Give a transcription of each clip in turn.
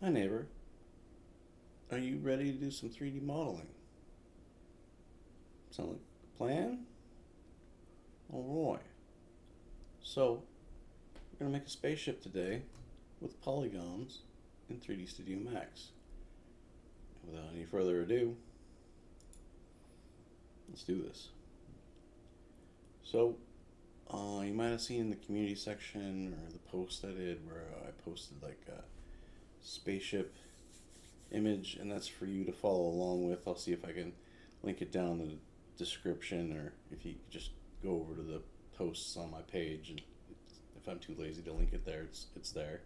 Hi neighbor, are you ready to do some 3D modeling? Sound like a plan? Alright. So, we're going to make a spaceship today with polygons in 3D Studio Max. Without any further ado, let's do this. So, you might have seen in the community section or the post I did where I posted like a spaceship image, and that's for you to follow along with. I'll see if I can link it down in the description, or if you just go over to the posts on my page, and if I'm too lazy to link it there, it's there.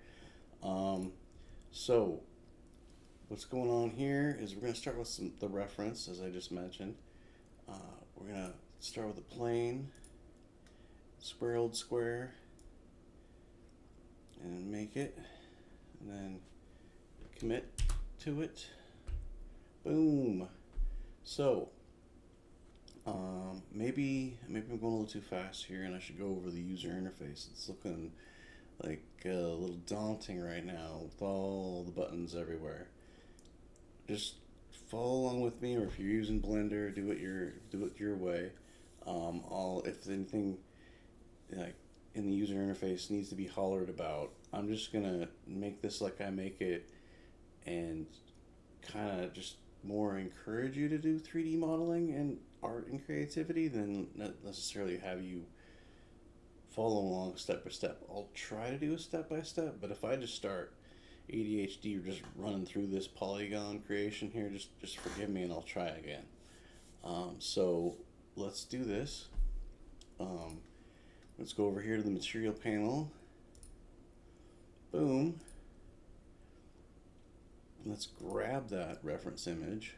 Um, so what's going on here is we're going to start with the reference, as I just mentioned. We're going to start with a plane, square, and make it, and then commit to it. Boom. So maybe I'm going a little too fast here, and I should go over the user interface. It's looking like a little daunting right now with all the buttons everywhere. Just follow along with me, or if you're using Blender, do it your way. If anything like in the user interface needs to be hollered about, I'm just gonna make this like I make it, and kind of just more encourage you to do 3D modeling and art and creativity than not necessarily have you follow along step by step. I'll try to do a step by step, but if I just start ADHD or just running through this polygon creation here, just forgive me and I'll try again. So let's do this. Um, let's go over here to the material panel. Boom. Let's grab that reference image.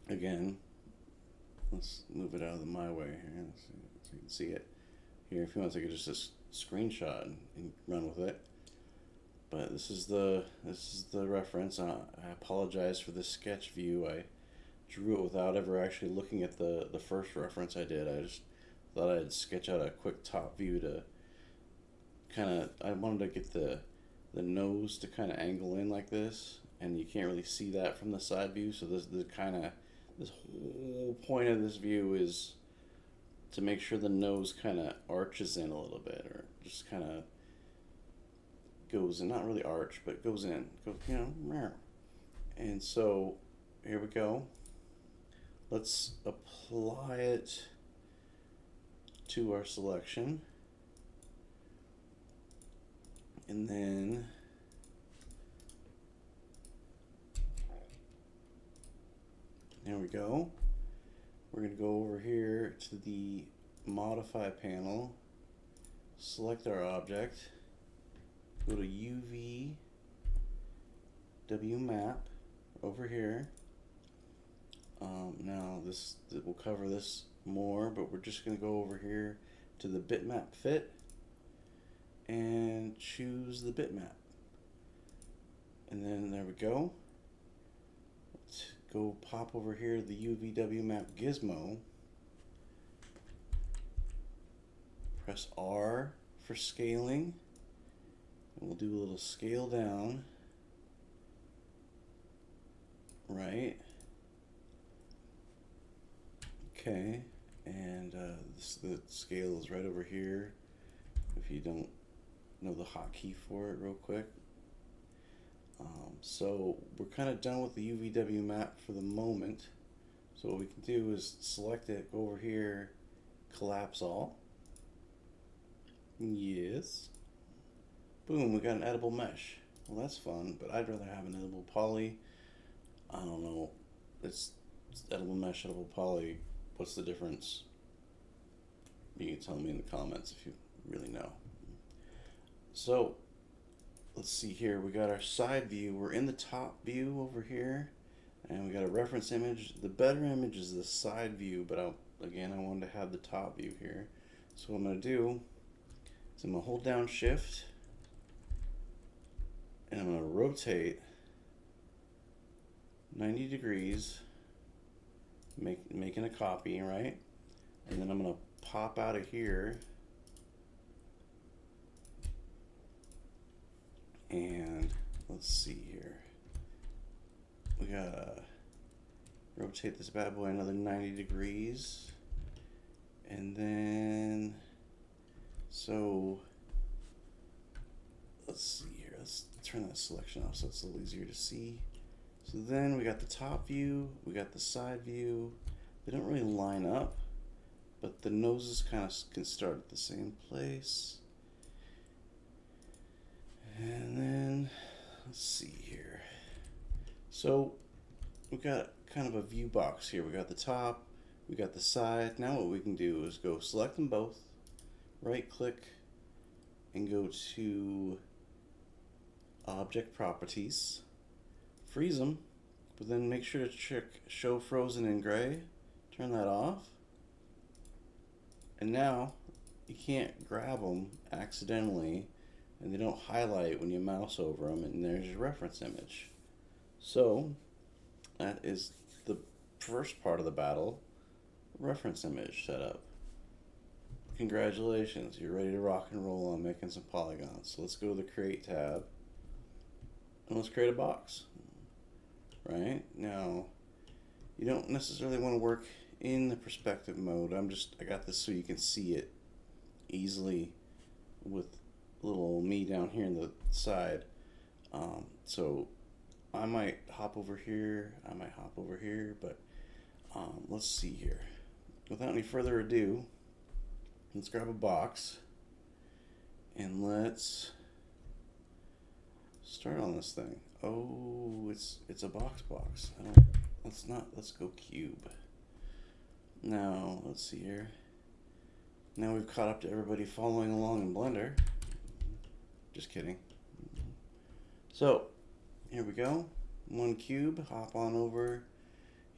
Again, let's move it out of my way here so you can see it. Here, if you want to take just a screenshot and run with it. But this is the reference. I apologize for the sketch view. I drew it without ever actually looking at the first reference I did. I just thought I'd sketch out a quick top view to I wanted to get the nose to kind of angle in like this, and you can't really see that from the side view. So this whole point of this view is to make sure the nose kind of arches in a little bit, or just kind of goes in, not really arch, but goes in, and so here we go. Let's apply it to our selection, and then there we go. We're going to go over here to the modify panel, select our object, go to UV W map over here. Now we'll cover this more, but we're just going to go over here to the bitmap fit and choose the bitmap. And then there we go. Let's go pop over here to the UVW map gizmo. Press R for scaling. And we'll do a little scale down. Right. Okay. And the scale is right over here. If you don't know the hotkey for it real quick. So we're kind of done with the UVW map for the moment. So what we can do is select it, go over here, collapse all. Yes. Boom, we got an edible mesh. Well, that's fun, but I'd rather have an edible poly. I don't know. It's edible mesh, edible poly. What's the difference? You can tell me in the comments if you really know. So let's see here. We got our side view. We're in the top view over here, and we got a reference image. The better image is the side view, but again, I wanted to have the top view here. So what I'm going to do is I'm going to hold down Shift, and I'm going to rotate 90 degrees, making a copy, right? And then I'm going to pop out of here and let's see here. We gotta rotate this bad boy another 90 degrees. And then, so let's see here. Let's turn that selection off so it's a little easier to see. So then we got the top view, we got the side view. They don't really line up, but the noses kind of can start at the same place. And then, let's see here. So we got kind of a view box here. We got the top, we got the side. Now what we can do is go select them both, right click, and go to Object Properties, freeze them, but then make sure to check Show Frozen in Gray, turn that off, and now you can't grab them accidentally and they don't highlight when you mouse over them, and there's your reference image. So that is the first part of the battle, reference image setup. Congratulations, you're ready to rock and roll on making some polygons. So let's go to the Create tab and let's create a box. Right now, you don't necessarily want to work in the perspective mode. I got this so you can see it easily with little me down here in the side. So I might hop over here, but let's see here. Without any further ado, let's grab a box and let's start on this thing. Oh, it's a box. Let's go cube. Now, let's see here. Now we've caught up to everybody following along in Blender. Just kidding. So, here we go. One cube, hop on over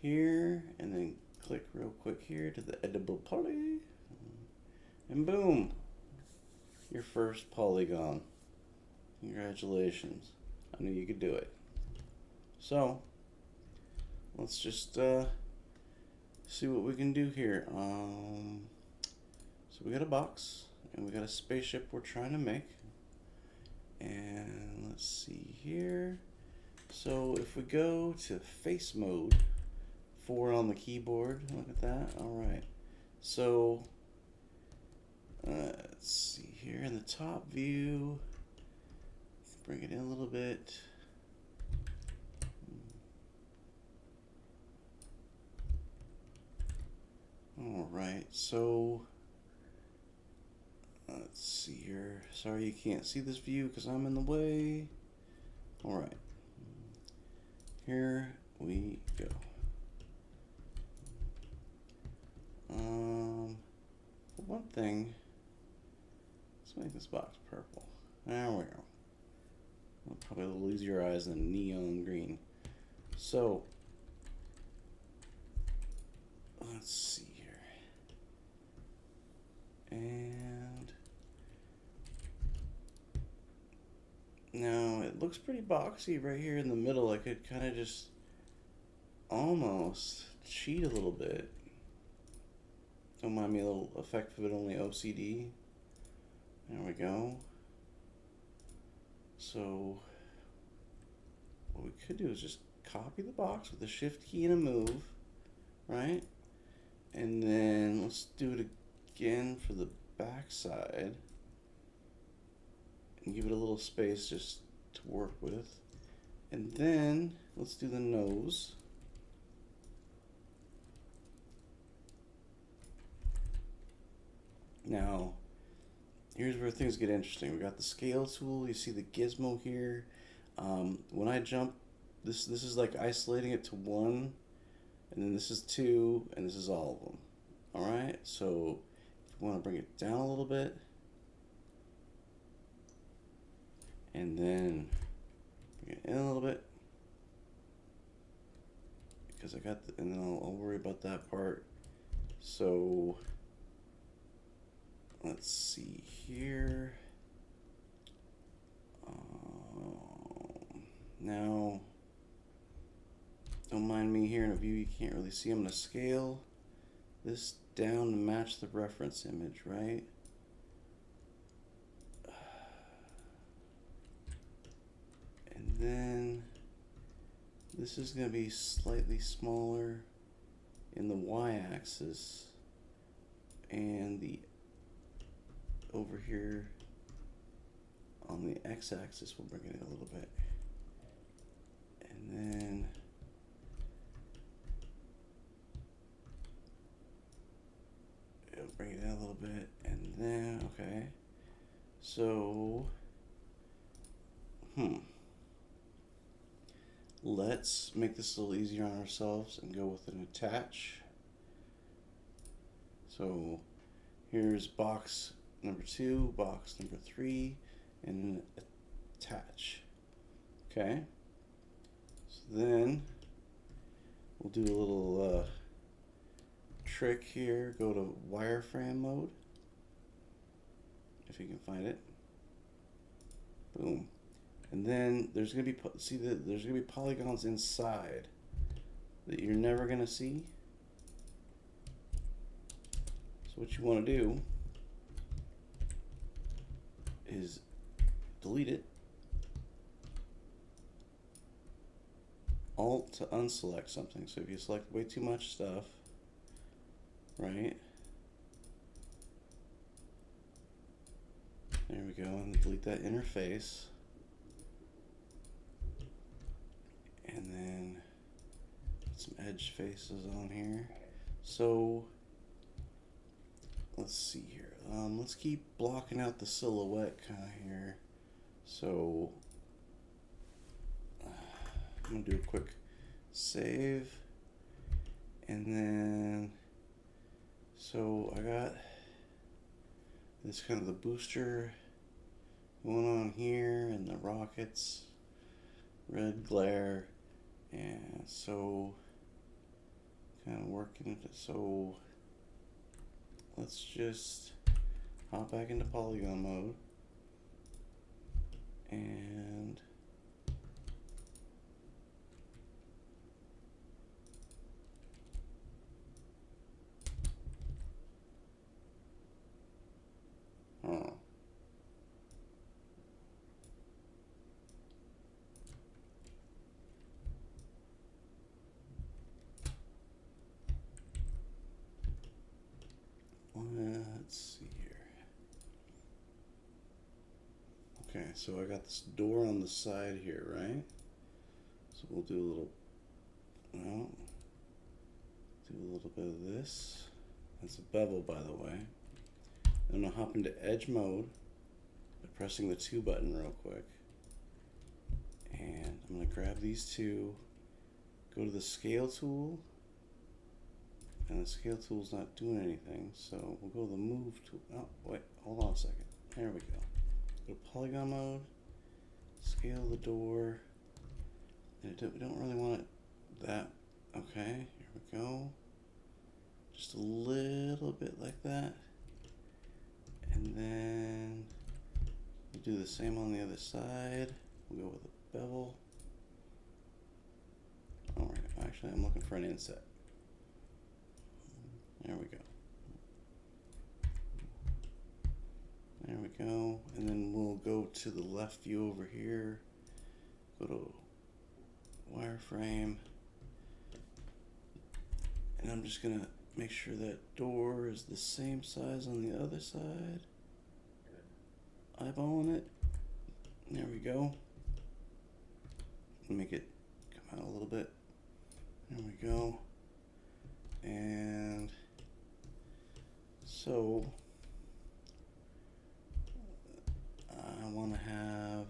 here, and then click real quick here to the editable poly. And boom, your first polygon. Congratulations. I knew you could do it. So, let's just see what we can do here. So we got a box, and we got a spaceship we're trying to make. And let's see here. So if we go to face mode, 4 on the keyboard, look at that. All right. So let's see here in the top view, bring it in a little bit. All right, so let's see here. Sorry you can't see this view because I'm in the way. All right, here we go. One thing, let's make this box purple. There we go. Probably a little easier eyes than neon green. So let's see here. And now it looks pretty boxy right here in the middle. I could kind of just almost cheat a little bit. Don't mind me, a little effect of it, only OCD. There we go. So what we could do is just copy the box with the shift key and a move, right? And then let's do it again for the back side and give it a little space just to work with. And then let's do the nose. Now, here's where things get interesting. We got the scale tool. You see the gizmo here. When I jump, this is like isolating it to 1, and then this is 2, and this is all of them. All right. So if you want to bring it down a little bit, and then bring it in a little bit, because I got and then I'll worry about that part. So let's see here. Now, don't mind me here in a view you can't really see. I'm going to scale this down to match the reference image, right? And then this is going to be slightly smaller in the y-axis, and the over here on the x-axis we'll bring it in a little bit, and then it'll bring it in a little bit, and then okay, so let's make this a little easier on ourselves and go with an attach. So here's box number 2, box number 3, and attach. Okay. So then we'll do a little trick here. Go to wireframe mode, if you can find it. Boom. And then there's gonna be there's gonna be polygons inside that you're never gonna see. So what you want to do is delete it, Alt to unselect something. So if you select way too much stuff, right? There we go, and delete that interface. And then put some edge faces on here. So let's see here. Let's keep blocking out the silhouette kind of here. So I'm gonna do a quick save, and then so I got this kind of the booster going on here, and the rockets, red glare. And so kind of working it. So let's just hop back into polygon mode, and let's see here. Okay, so I got this door on the side here, right? So we'll do a little, well, do a little bit of this. That's a bevel, by the way. I'm gonna hop into edge mode by pressing the 2 button real quick. And I'm gonna grab these two, go to the scale tool, and the scale tool's not doing anything, so we'll go to the move tool. Oh, wait, hold on a second. There we go. Go to polygon mode, scale the door, and we don't really want it that. Okay, here we go. Just a little bit like that. And then we do the same on the other side. We'll go with a bevel. Alright, actually I'm looking for an inset. There we go. There we go. And then we'll go to the left view over here. Go to wireframe. And I'm just gonna make sure that door is the same size on the other side. Eyeballing it. There we go. Make it come out a little bit. There we go. And so I want to have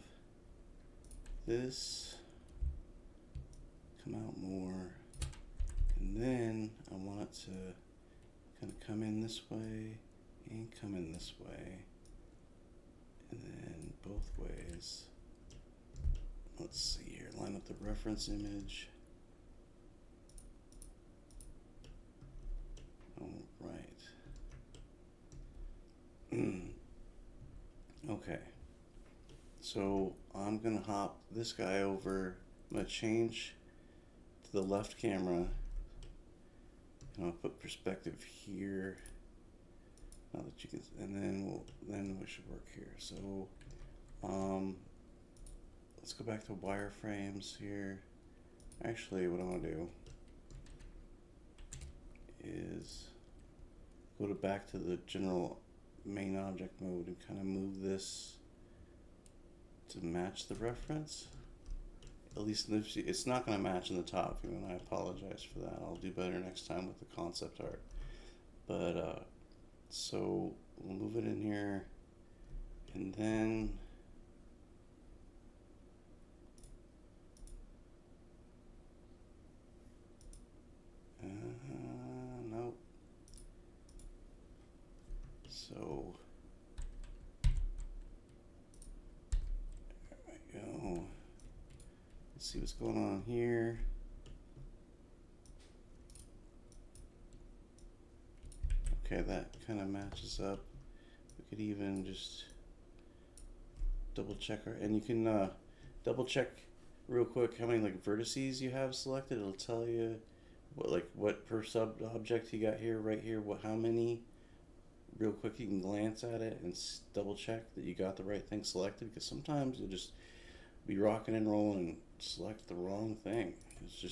this come out more, and then I want it to kind of come in this way and come in this way, and then both ways. Let's see here, line up the reference image. All right. Okay. So I'm gonna hop this guy over. I'm gonna change to the left camera, and I'll put perspective here. Now that you can, and then we should work here. So, let's go back to wireframes here. Actually, what I'm gonna do is go back to the general main object mode and kind of move this to match the reference. At least it's not going to match in the top view, and I apologize for that. I'll do better next time with the concept art. But so we'll move it in here, and then nope. So there we go. Let's see what's going on here. Okay, that kind of matches up. We could even just double check our, and you can double check real quick how many like vertices you have selected. It'll tell you what per sub object you got here, right here, how many. Real quick, you can glance at it and double check that you got the right thing selected, because sometimes you'll just be rocking and rolling and select the wrong thing.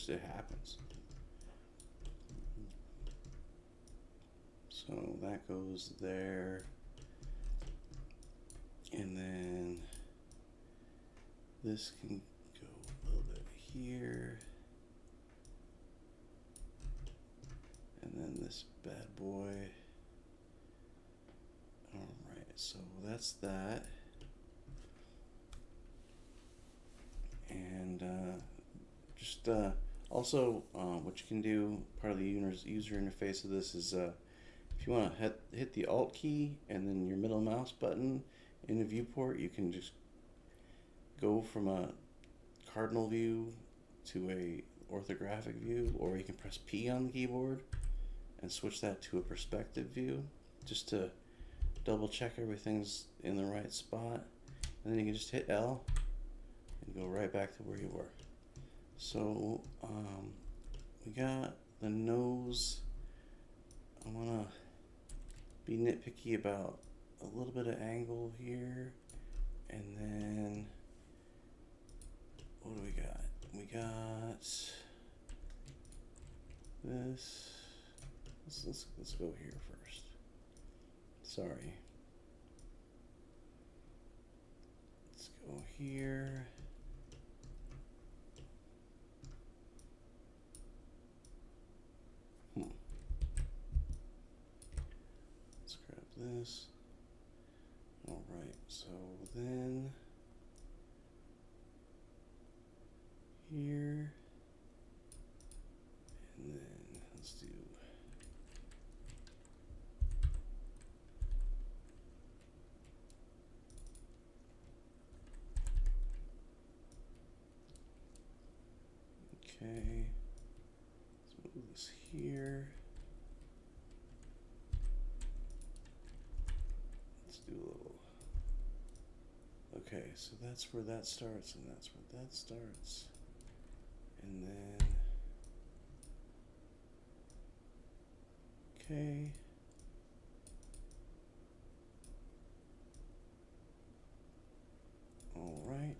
It happens. So that goes there, and then this can go a little bit here, and then this bad boy. Alright, so that's that. And just also what you can do, part of the user interface of this is if you want to hit the Alt key and then your middle mouse button in the viewport, you can just go from a cardinal view to a orthographic view, or you can press P on the keyboard and switch that to a perspective view, just to double check everything's in the right spot, and then you can just hit L and go right back to where you were. So we got the nose. I want to be nitpicky about a little bit of angle here, and then what do we got? We got this. Let's go here first. Sorry. Let's go here. Let's grab this. All right, so then here, and then let's do okay. Let's move this here. Let's do a little. Okay, so that's where that starts, and that's where that starts, and then okay. All right.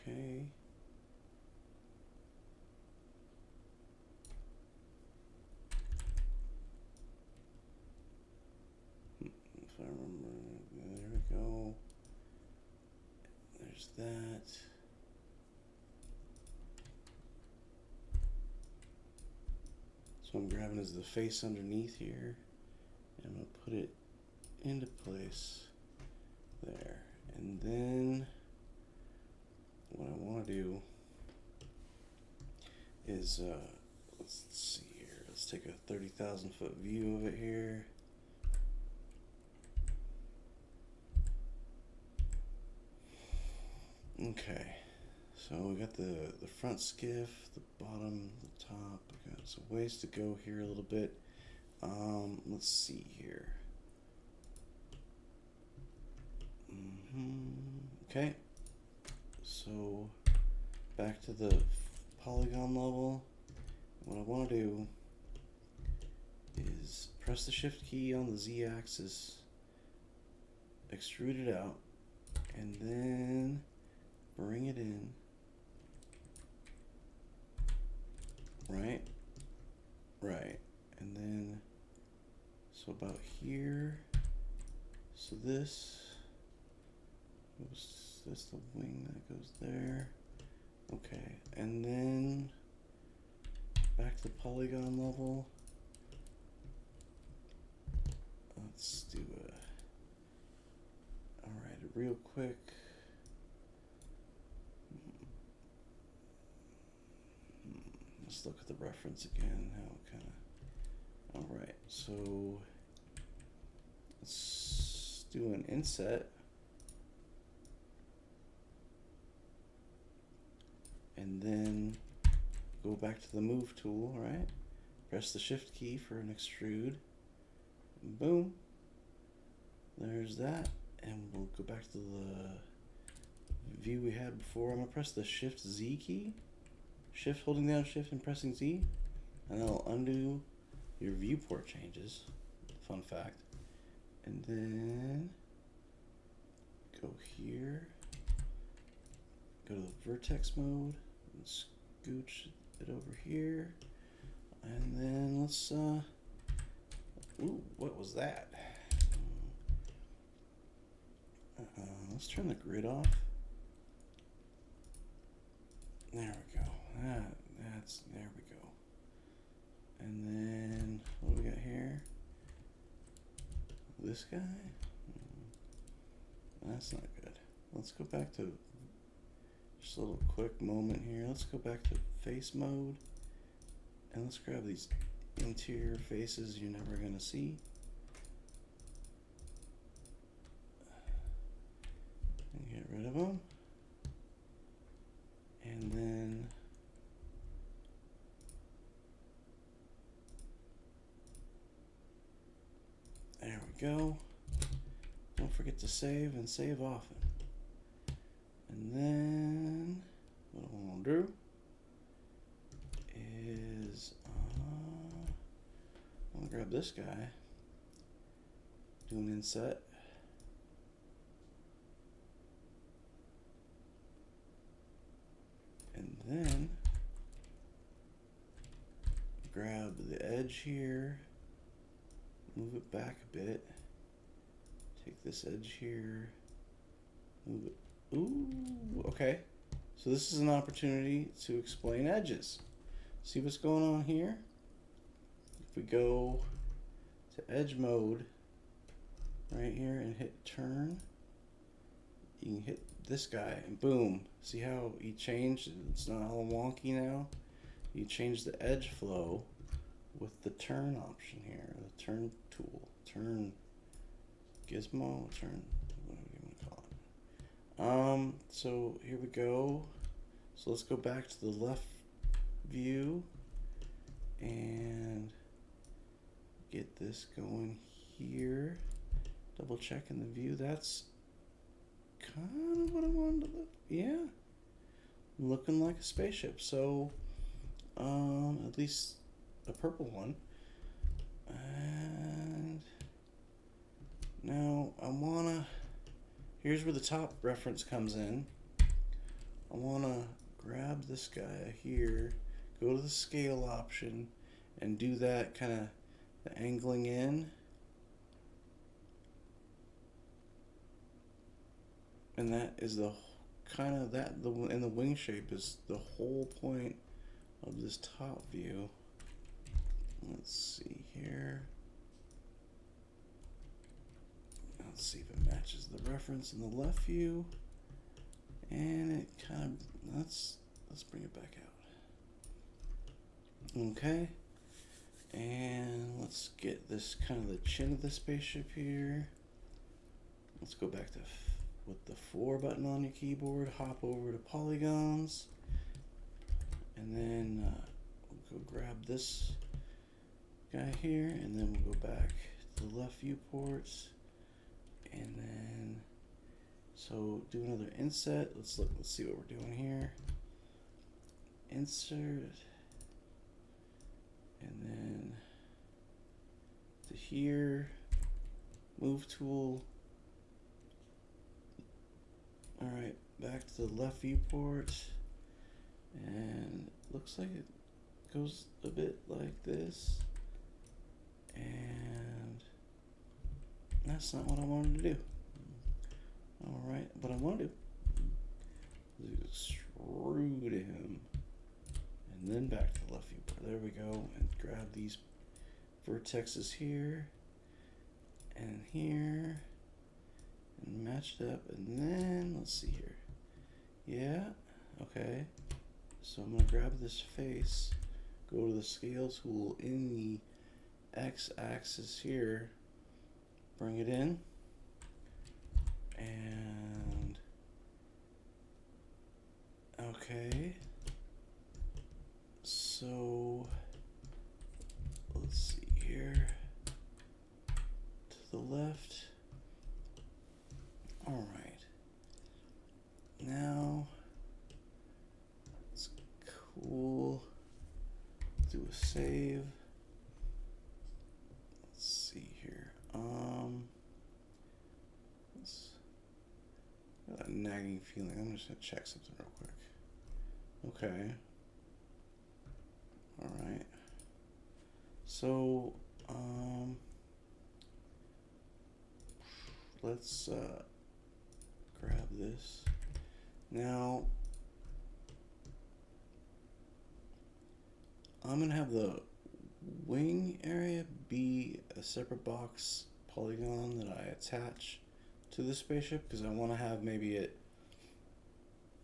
Okay. If I remember, there we go. There's that. So I'm grabbing is the face underneath here, and I'm going to put it into place there. And then what I want to do is, let's see here, let's take a 30,000 foot view of it here. Okay, so we got the front skiff, the bottom, the top. We got some ways to go here a little bit. Let's see here. Okay, So back to the polygon level. What I want to do is press the shift key on the z-axis, extrude it out, and then bring it in, right, and then so about here. So this goes, that's the wing that goes there. Okay, and then back to polygon level. Let's do alright, real quick. Let's look at the reference again, how it kind of, alright, so let's do an inset. And then go back to the move tool, right? Press the shift key for an extrude. Boom. There's that. And we'll go back to the view we had before. I'm gonna press the shift Z key. Shift, holding down shift and pressing Z. And that'll undo your viewport changes. Fun fact. And then go here. Go to the vertex mode. And scooch it over here. And then let's ooh, what was that? Let's turn the grid off. There we go. There we go. And then what do we got here? This guy? That's not good. Let's go back to just a little quick moment here. Let's go back to face mode. And let's grab these interior faces you're never gonna see. And get rid of them. And then there we go. Don't forget to save and save often. And then what I want to do is I'm gonna grab this guy, do an inset, and then grab the edge here, move it back a bit, take this edge here, move it. Ooh, okay. So this is an opportunity to explain edges. See what's going on here? If we go to edge mode right here and hit turn, you can hit this guy and boom. See how he changed? It's not all wonky now. You change the edge flow with the turn option here, the turn tool, turn gizmo, turn, what do you want to call it? So here we go. So let's go back to the left view and get this going here. Double checking the view. That's kind of what I wanted to look. Yeah, looking like a spaceship. So at least a purple one. And now I wanna, here's where the top reference comes in. I wanna grab this guy here, go to the scale option, and do that kind of the angling in. And that is the kind of that, and the wing shape is the whole point of this top view. Let's see here. Let's see if it matches the reference in the left view. And it kind of, let's bring it back out. Okay. And let's get this kind of the chin of the spaceship here. Let's go back to with the 4 button on your keyboard, hop over to polygons, and then we'll go grab this guy here, and then we'll go back to the left viewports, and then So do another inset. Let's look. Let's see what we're doing here. Insert, and then to here. Move tool. All right, back to the left viewport, and looks like it goes a bit like this, and that's not what I wanted to do. All right, what I want to do is extrude him, and then back to the left viewport. There we go, and grab these vertexes here and here, and match it up, and then let's see here. Yeah, okay. So I'm gonna grab this face, go to the scale tool in the x-axis here, bring it in, and okay. So let's see here, to the left. All right. Now it's cool. Do a save. Let's see here. Got that nagging feeling. I'm just gonna check something real quick. Okay. All right. So let's grab this. Now I'm gonna have the wing area be a separate box polygon that I attach to the spaceship, because I want to have maybe it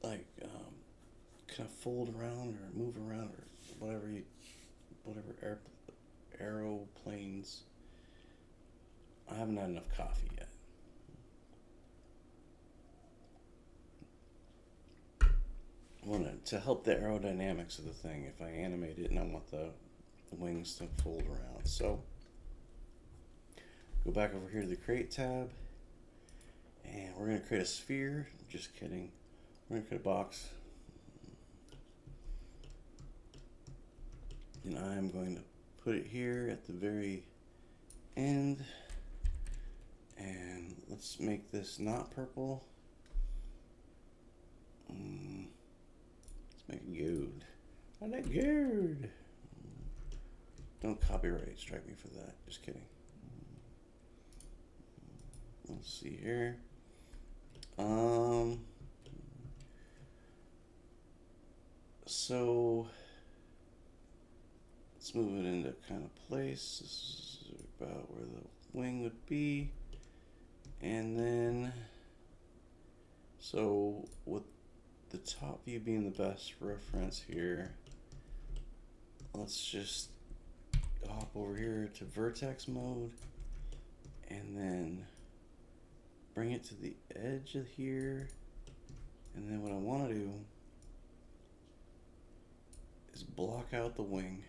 like kind of fold around or move around or whatever aeroplanes. I haven't had enough coffee yet. I want to help the aerodynamics of the thing if I animate it and I want the wings to fold around. So go back over here to the create tab, and we're going to create a sphere. Just kidding. We're going to create a box. And I'm going to put it here at the very end. And let's make this not purple. Let's make it gold. I like gold. Don't copyright strike me for that. Just kidding. Let's see here. So let's move it into kind of place. This is about where the wing would be. And then, so with the top view being the best reference here, let's just hop over here to vertex mode and then bring it to the edge of here. And then what I want to do is block out the wing.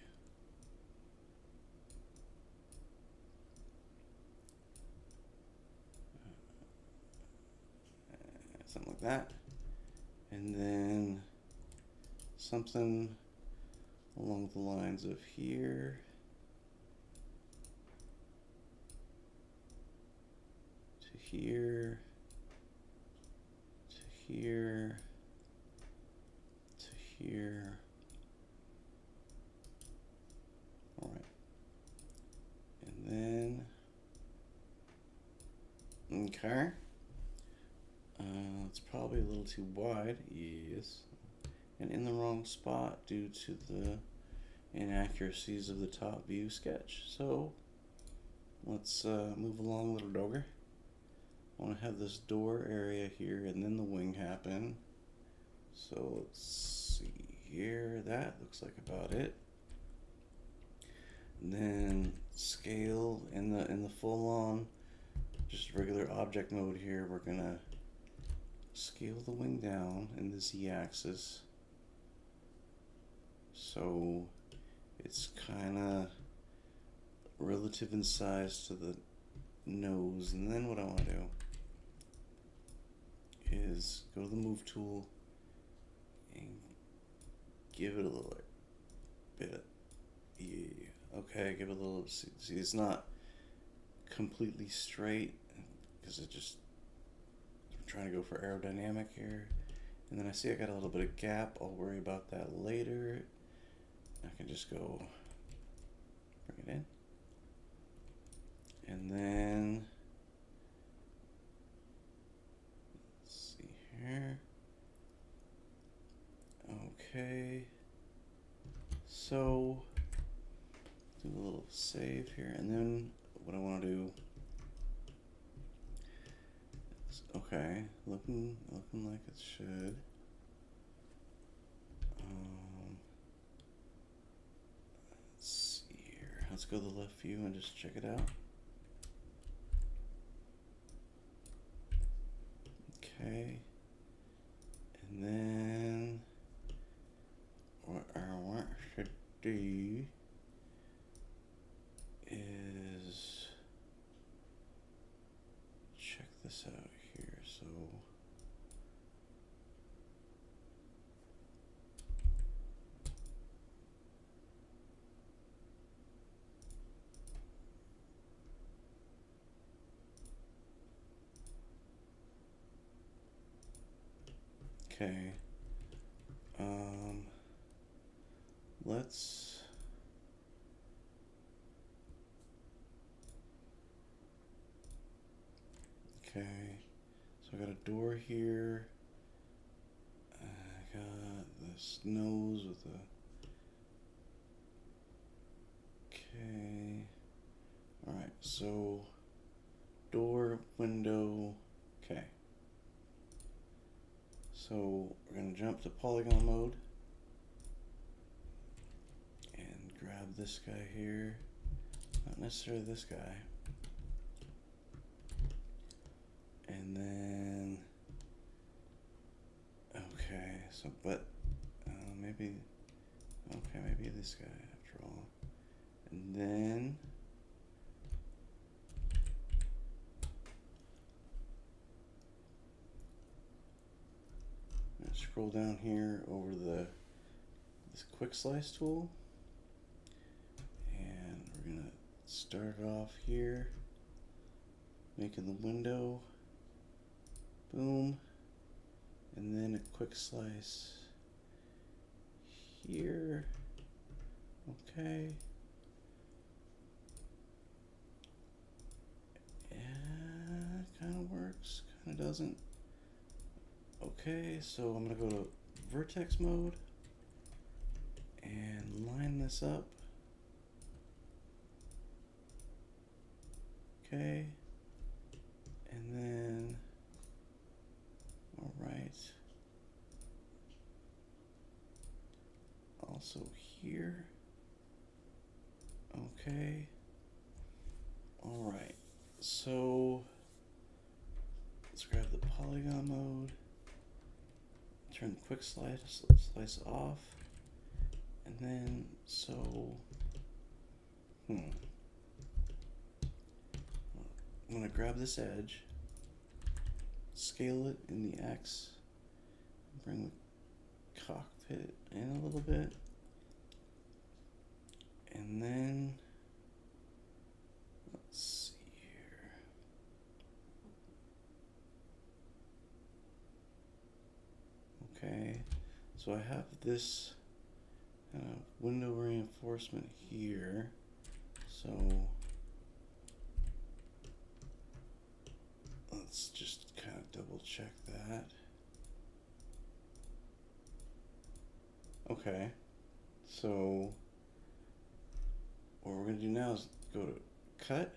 Something like that. And then something along the lines of here to here to here to here. All right. And then, okay. It's probably a little too wide, yes, and in the wrong spot due to the inaccuracies of the top view sketch. So let's move along a little dogger. I want to have this door area here and then the wing happen. So let's see here, that looks like about it. And then scale in the full on, just regular object mode here, we're gonna scale the wing down in the z-axis so it's kind of relative in size to the nose. And then what I want to do is go to the move tool and give it a little bit of, yeah, okay, give it a little, see, it's not completely straight because it just, I'm trying to go for aerodynamic here. And then I see I got a little bit of gap. I'll worry about that later. I can just go bring it in. And then, let's see here. Okay. So, do a little save here. And then what I want to do is, okay, looking like it should. Let's see here. Let's go to the left view and just check it out. Okay. And then what I want to do is check this out here. So okay, let's, okay, so I got a door here, I got this nose with a, okay, alright, so door, window, okay. So we're going to jump to polygon mode and grab this guy here, not necessarily this guy, and then, okay, so but maybe, okay, maybe this guy after all, and then scroll down here over this quick slice tool, and we're gonna start off here, making the window, boom, and then a quick slice here, okay, yeah, kind of works, kind of doesn't. Okay, so I'm going to go to vertex mode and line this up. Okay, and then, all right, also here, okay, all right, so let's grab the polygon mode. Turn the quick slice off, and then so I'm gonna grab this edge, scale it in the X, bring the cockpit in a little bit, and then let's see here. Okay, so I have this window reinforcement here, so let's just kind of double check that. Okay, so what we're going to do now is go to cut.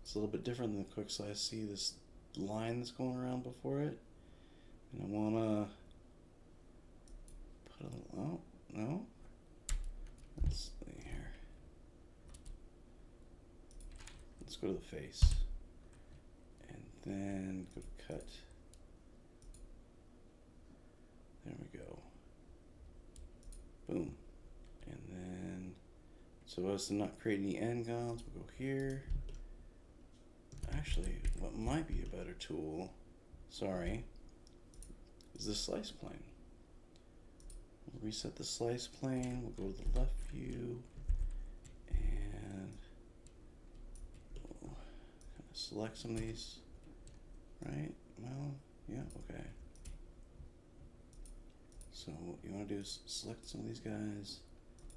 It's a little bit different than the quick slice. See this line that's going around before it? And I want to put a, oh, no. Let's see here. Let's go to the face. And then go to cut. There we go. Boom. And then, so as to not create any n-gons, we'll go here. Actually, what might be a better tool, sorry, is the slice plane. We'll reset the slice plane. We'll go to the left view and we'll kind of select some of these. Right? Well, yeah, okay. So what you want to do is select some of these guys,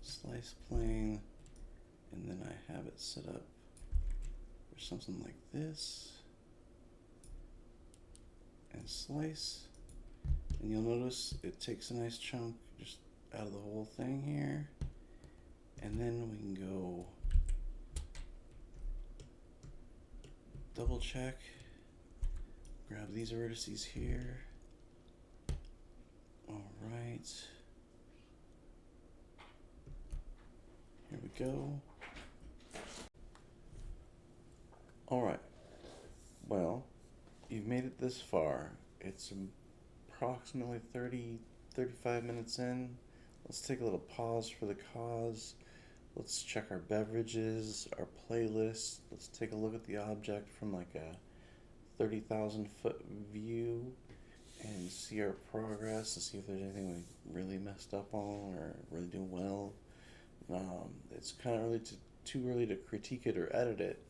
slice plane, and then I have it set up for something like this. And slice. And you'll notice it takes a nice chunk just out of the whole thing here. And then we can go double check, grab these vertices here. All right. Here we go. All right. Well, you've made it this far. It's approximately 35 minutes in. Let's take a little pause for the cause. Let's check our beverages, our playlist. Let's take a look at the object from like a 30,000 foot view and see our progress and see if there's anything we really messed up on or really doing well. It's kind of too early to critique it or edit it,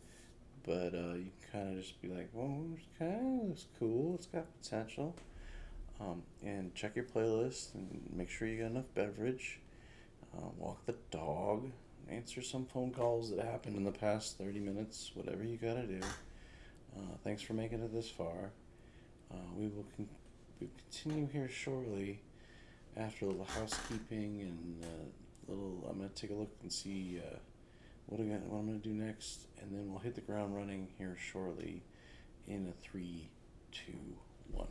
but you can kind of just be like, well, it kind of looks cool, it's got potential. And check your playlist and make sure you got enough beverage. Walk the dog, answer some phone calls that happened in the past 30 minutes, whatever you gotta do. Thanks for making it this far. We'll continue here shortly after a little housekeeping and I'm gonna take a look and see what I'm gonna do next, and then we'll hit the ground running here shortly in a 3, 2, 1.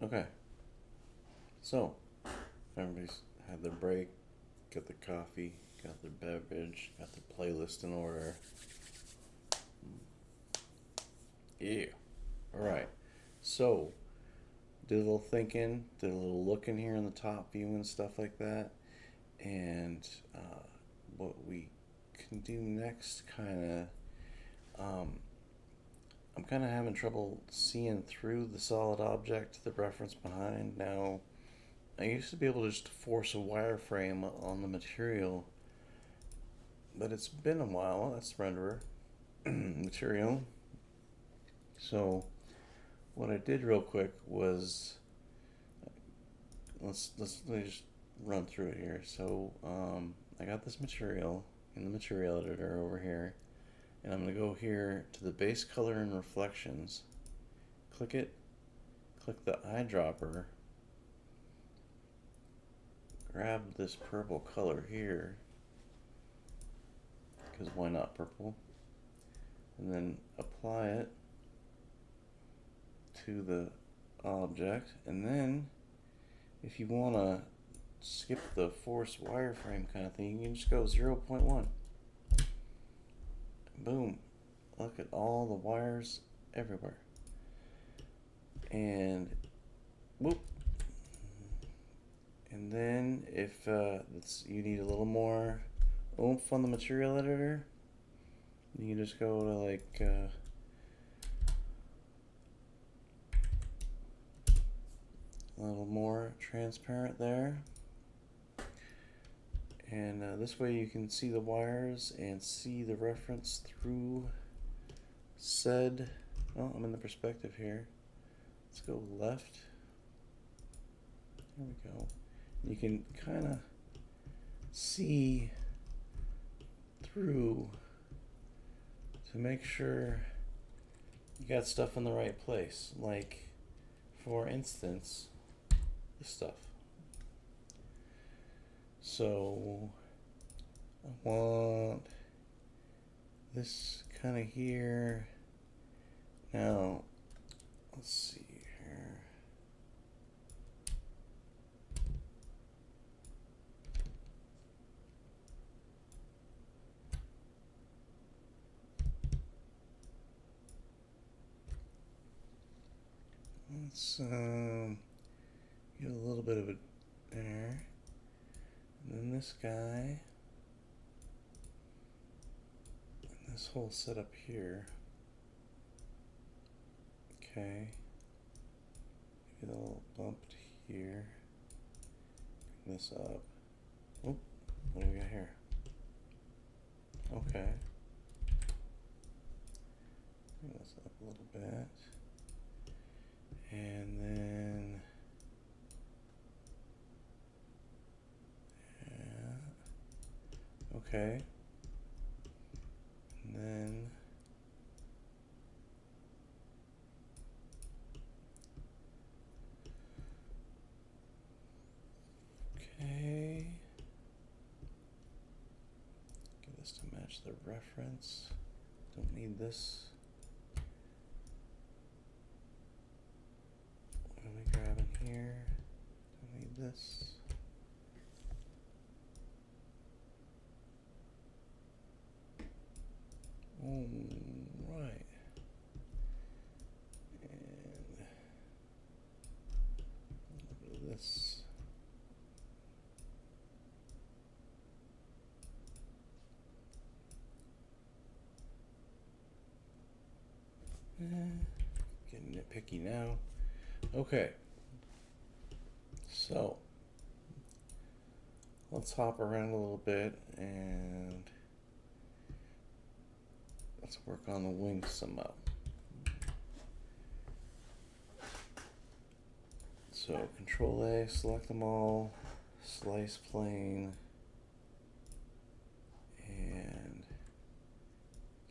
Okay. So everybody's had their break, got their coffee, got their beverage, got their playlist in order. Yeah. All right. So, did a little thinking, did a little looking here in the top view and stuff like that. And what we can do next, I'm kind of having trouble seeing through the solid object, the reference behind. Now, I used to be able to just force a wireframe on the material, but it's been a while. That's renderer material. So what I did real quick was let me just run through it here. So I got this material in the material editor over here, and I'm going to go here to the base color and reflections, click it, click the eyedropper, grab this purple color here, because why not purple, and then apply it to the object. And then if you want to skip the force wireframe kind of thing, you can just go 0.1. Boom. Look at all the wires everywhere. And whoop. And then if you need a little more oomph on the material editor, you can just go to like a little more transparent there. And this way you can see the wires and see the reference through said, oh, I'm in the perspective here. Let's go left. There we go. You can kind of see through to make sure you got stuff in the right place. Like, for instance, this stuff. So I want this kind of here. Now, let's see here. Let's get a little bit of it there. And then this guy. And this whole setup here. Okay. get a little bump here. Bring this up. Oop, what do we got here? Okay. Bring this up a little bit. And then, yeah, okay. And then, okay. Get this to match the reference. Don't need this. What are we grabbing here? Don't need this. All right. And a little bit of this. Getting nitpicky now. Okay. So let's hop around a little bit and let's work on the wings some up. So Control A, select them all, slice plane, and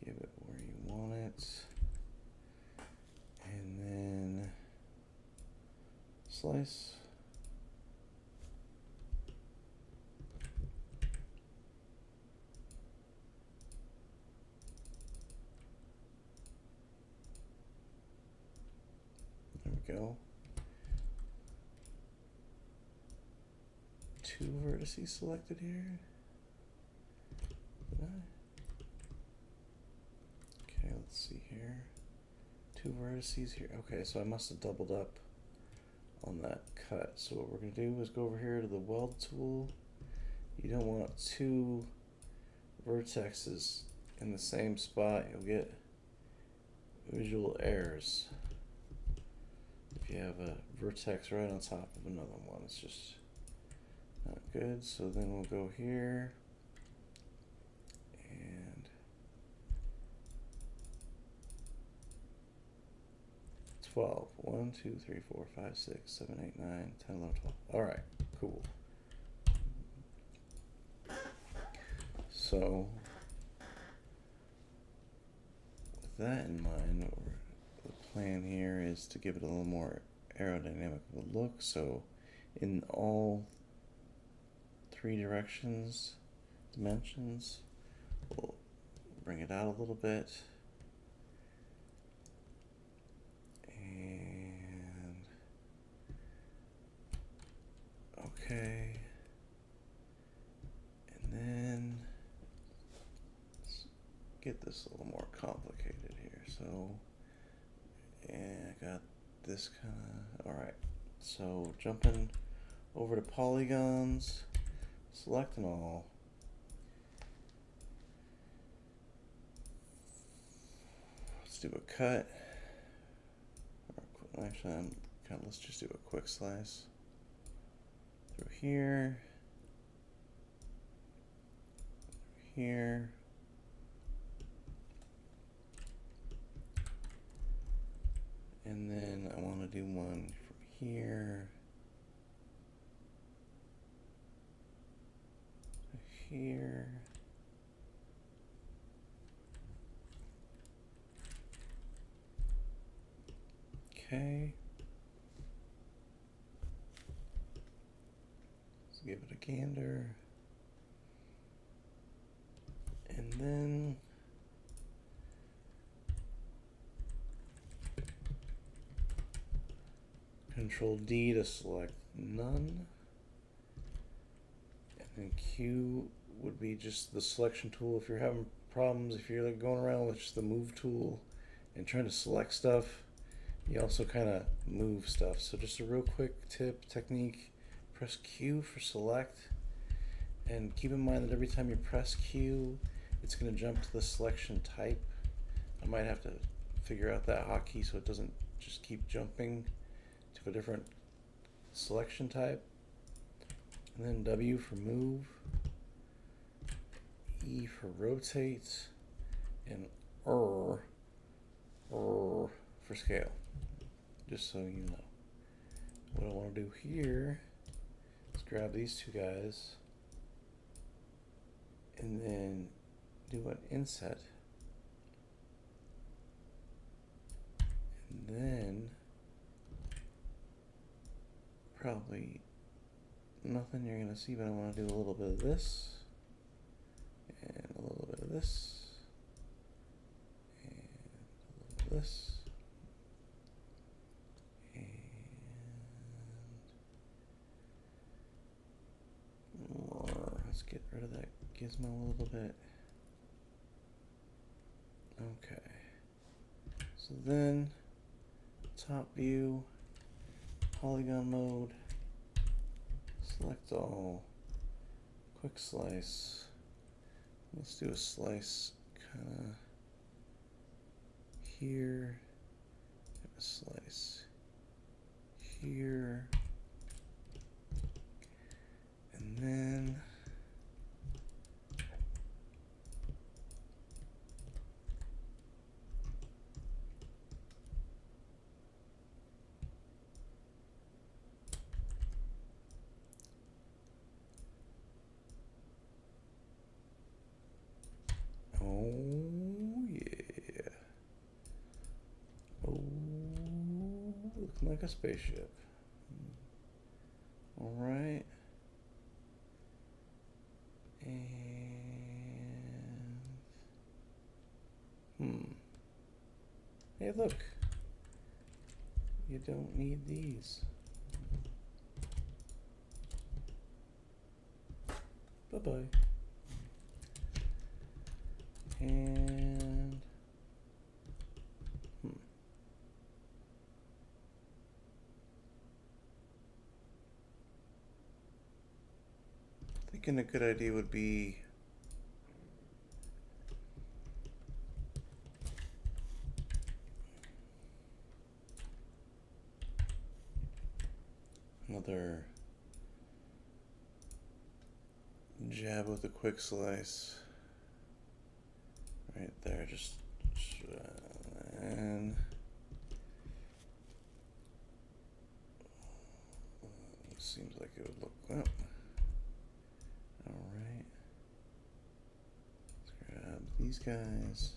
give it where you want it. And then slice. There we go. 2 vertices selected here. Did I? Okay, let's see here. 2 vertices here. Okay, so I must have doubled up on that cut. So what we're going to do is go over here to the weld tool. You don't want 2 vertexes in the same spot. You'll get visual errors if you have a vertex right on top of another one. It's just not good. So then we'll go here and 12. 1, 2, 3, 4, 5, 6, 7, 8, 9, 10, 11, 12. All right, cool. So with that in mind, the plan here is to give it a little more aerodynamic of a look. So in all 3 dimensions, we'll bring it out a little bit. And okay. And then let's get this a little more complicated here. So, yeah, I got this kind of, all right. So jumping over to polygons, selecting all. Let's do a cut. Actually, let's just do a quick slice through here, here, and then I want to do one from here to here. Okay. Let's give it a gander. And then Control D to select none. And then Q would be just the selection tool if you're having problems, if you're like going around with just the move tool and trying to select stuff. You also kind of move stuff. So just a real quick technique, press Q for select. And keep in mind that every time you press Q, it's going to jump to the selection type. I might have to figure out that hotkey so it doesn't just keep jumping to a different selection type. And then W for move, E for rotate, and R for scale, just so you know. What I want to do here is grab these two guys and then do an inset, and then probably nothing you're going to see, but I want to do a little bit of this and a little bit of this and a little bit of this. Let's get rid of that gizmo a little bit. Okay. So then, top view, polygon mode, select all, quick slice. Let's do a slice kind of here, and a slice here, and then looking like a spaceship. All right. And hey, look. You don't need these. Bye-bye. And thinking a good idea would be another jab with a quick slice right there, just and seems like it would look well. All right, let's grab these guys.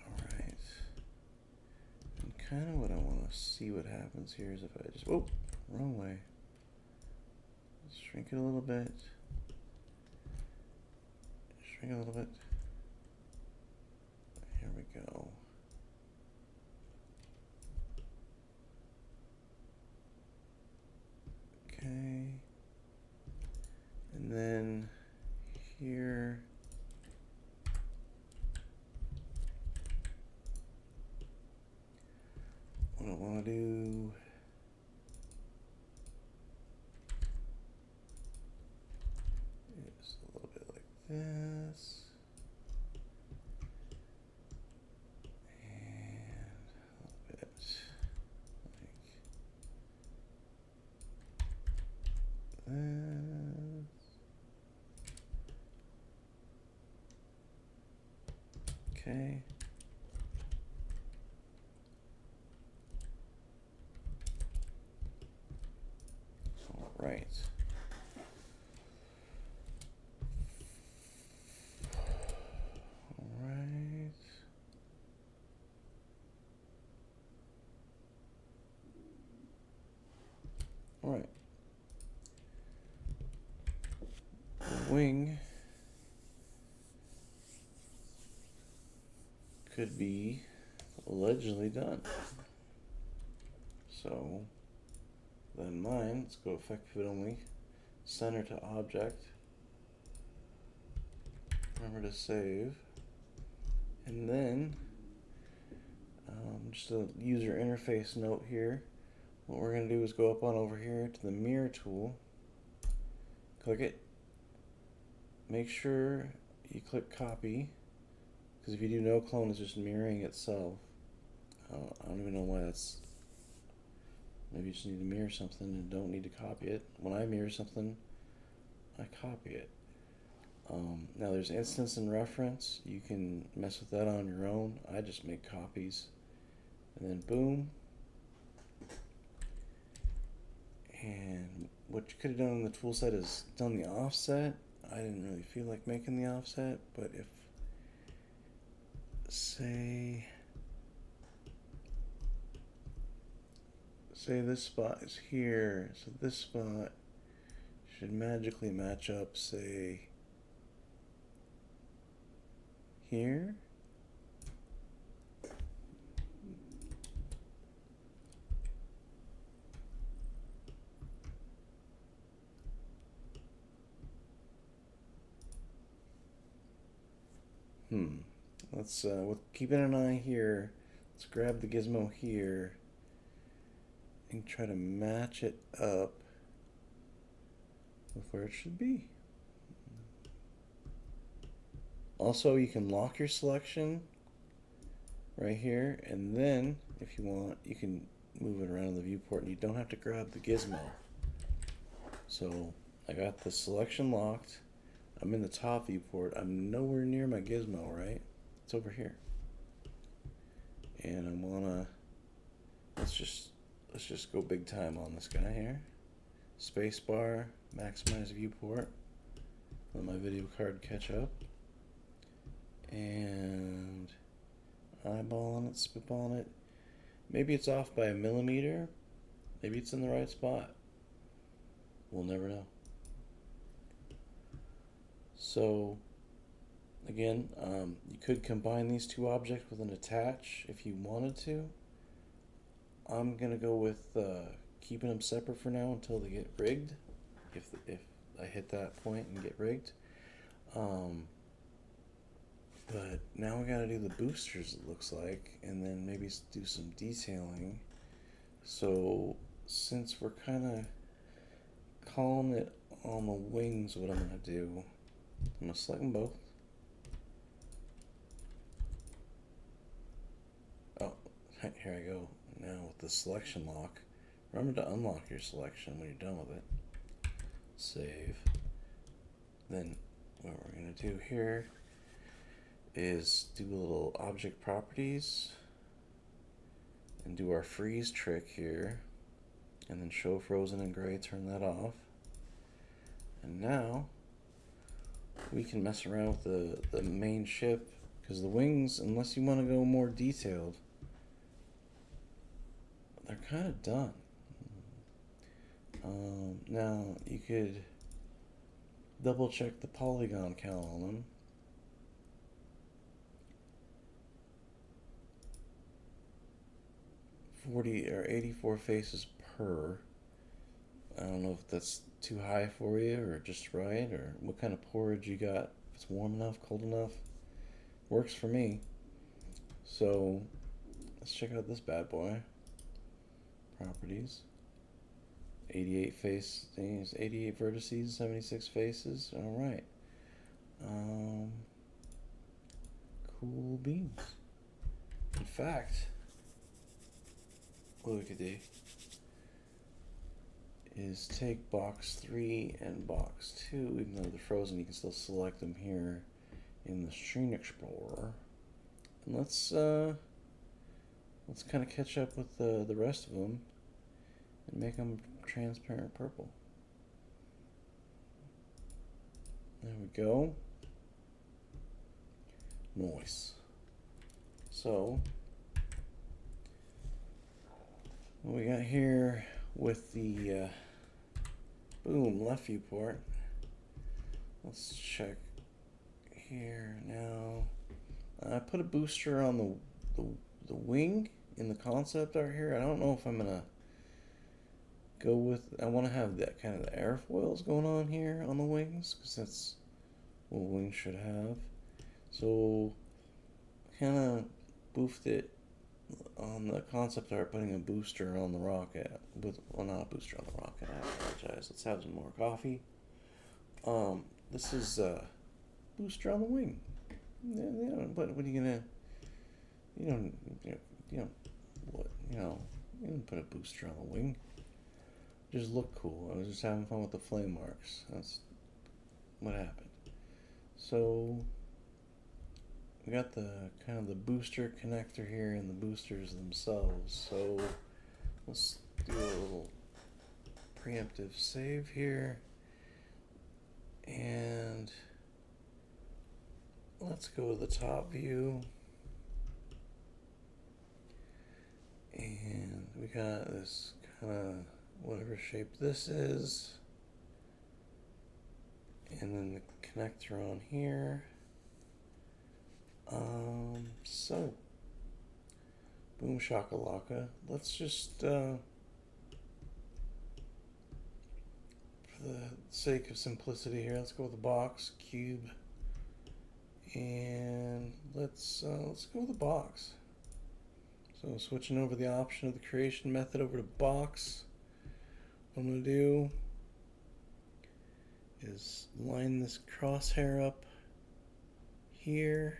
All right, and kind of what I want to see what happens here is if I just, oh, wrong way. Let's shrink it a little bit. Shrink it a little bit. Here we go. Okay. And then here. What I want to do is a little bit like this. Okay. All right. All right. All right. The wing could be allegedly done. So then mine, let's go effect pivot only, center to object. Remember to save. And then just a user interface note here. What we're going to do is go up on over here to the mirror tool, click it, make sure you click copy, because if you do no clone, it's just mirroring itself. I don't even know why that's Maybe you just need to mirror something and don't need to copy it. When I mirror something, I copy it. Now there's instance and reference. You can mess with that on your own. I just make copies. And then boom. And what you could have done on the tool set is done the offset. I didn't really feel like making the offset, but if, say this spot is here, so this spot should magically match up, say, here. Let's, with keeping an eye here, let's grab the gizmo here and try to match it up with where it should be. Also, you can lock your selection right here, and then if you want, you can move it around in the viewport and you don't have to grab the gizmo. So I got the selection locked. I'm in the top viewport. I'm nowhere near my gizmo, right? It's over here. And I wanna, let's just go big time on this guy here. Spacebar, maximize viewport. Let my video card catch up. And eyeballing it, spitballing it. Maybe it's off by a millimeter. Maybe it's in the right spot. We'll never know. So again, you could combine these two objects with an attach if you wanted to. I'm gonna go with keeping them separate for now until they get rigged. If I hit that point and get rigged. But now we gotta do the boosters, it looks like, and then maybe do some detailing. So since we're kind of calling it on the wings, what I'm gonna do, I'm gonna select them both. Oh, here I go. Now with the selection lock, remember to unlock your selection when you're done with it. Save. Then what we're gonna do here is do a little object properties and do our freeze trick here, and then show frozen and gray, turn that off. And now we can mess around with the main ship, because the wings, unless you want to go more detailed, they're kind of done. Now you could double check the polygon count on them. 40 or 84 faces per. I don't know if that's too high for you or just right, or what kind of porridge you got. If it's warm enough, cold enough, works for me. So let's check out this bad boy. Properties. 88 face things, 88 vertices, 76 faces. All right. Cool beans. In fact, what we could do is take box 3 and box 2, even though they're frozen, you can still select them here in the Screen Explorer. And let's kind of catch up with the rest of them and make them transparent purple. There we go. Nice. So what we got here with the boom left viewport, let's check here now. I put a booster on the wing in the concept art here. I don't know if I'm gonna go with, I want to have that kind of the airfoils going on here on the wings, because that's what wings should have. So kind of boofed it on the concept art, putting a booster on the rocket with, well, not a booster on the rocket, I apologize. Let's have some more coffee. This is booster on the wing. But what are you gonna, what, You didn't put a booster on the wing. Just look cool. I was just having fun with the flame marks. That's what happened. So we got the kind of the booster connector here and the boosters themselves. So let's do a little preemptive save here. And let's go to the top view. And we got this kind of whatever shape this is. And then the connector on here. So boom shakalaka. Let's just for the sake of simplicity here, let's go with the box, cube, and let's go with the box. So switching over the option of the creation method over to box. What I'm going to do is line this crosshair up here,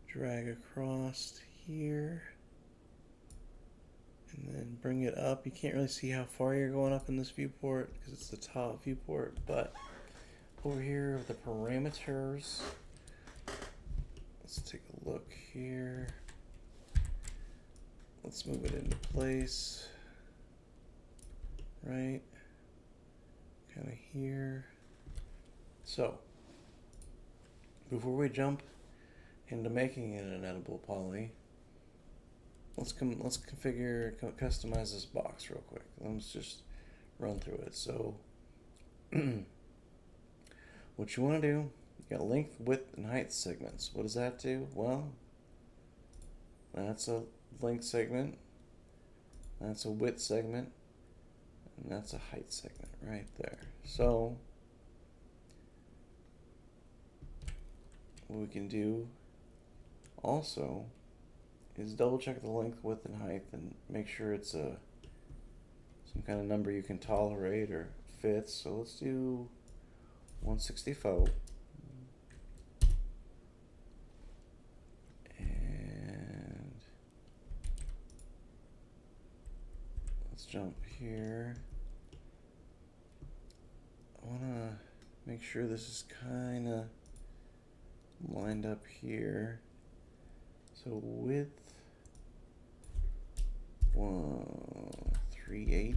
drag across here, and then bring it up. You can't really see how far you're going up in this viewport because it's the top viewport, but over here with the parameters, let's take a look here. Let's move it into place, right, kind of here. So before we jump into making it an edible poly, let's configure, customize this box real quick. Let's just run through it. So what you want to do, you got length, width, and height segments. What does that do? Well, that's a length segment, that's a width segment, and that's a height segment right there. So what we can do also is double check the length, width, and height and make sure it's some kind of number you can tolerate or fits. So let's do 164. And let's jump here. I want to make sure this is kind of lined up here. So width 380.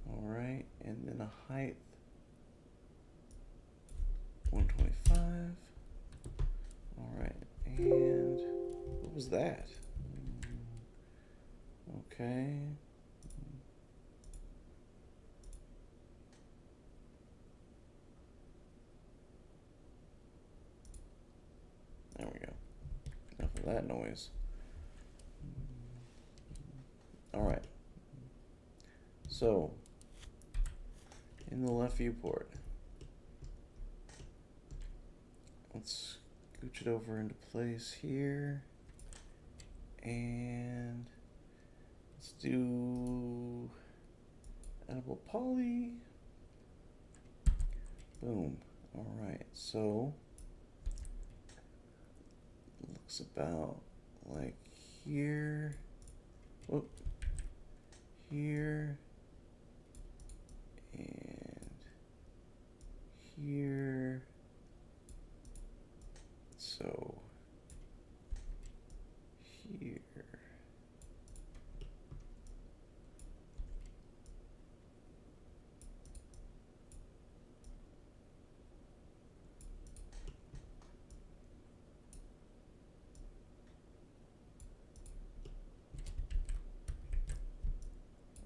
All right, and then a height 125. All right, and what was that? Okay. There we go. Enough of that noise. All right. So, in the left viewport, let's scooch it over into place here. And let's do edible poly. Boom. All right. So, looks about like here. Whoop. Here. And here. So here.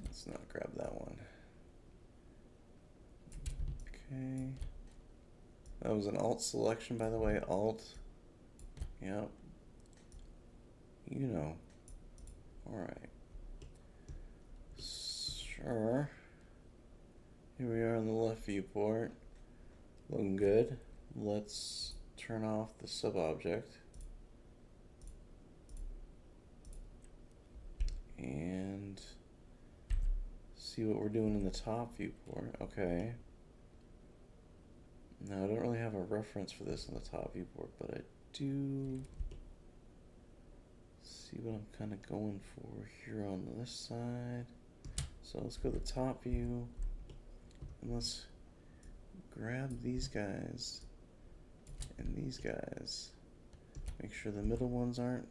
Let's not grab that one. Okay. That was an alt selection, by the way. Alt. Yep. You know. Alright. Sure. Here we are in the left viewport. Looking good. Let's turn off the sub-object. And see what we're doing in the top viewport. Okay. Now I don't really have a reference for this in the top viewport, but I do see see what I'm kind of going for here on this side. So let's go to the top view and let's grab these guys and these guys. Make sure the middle ones aren't.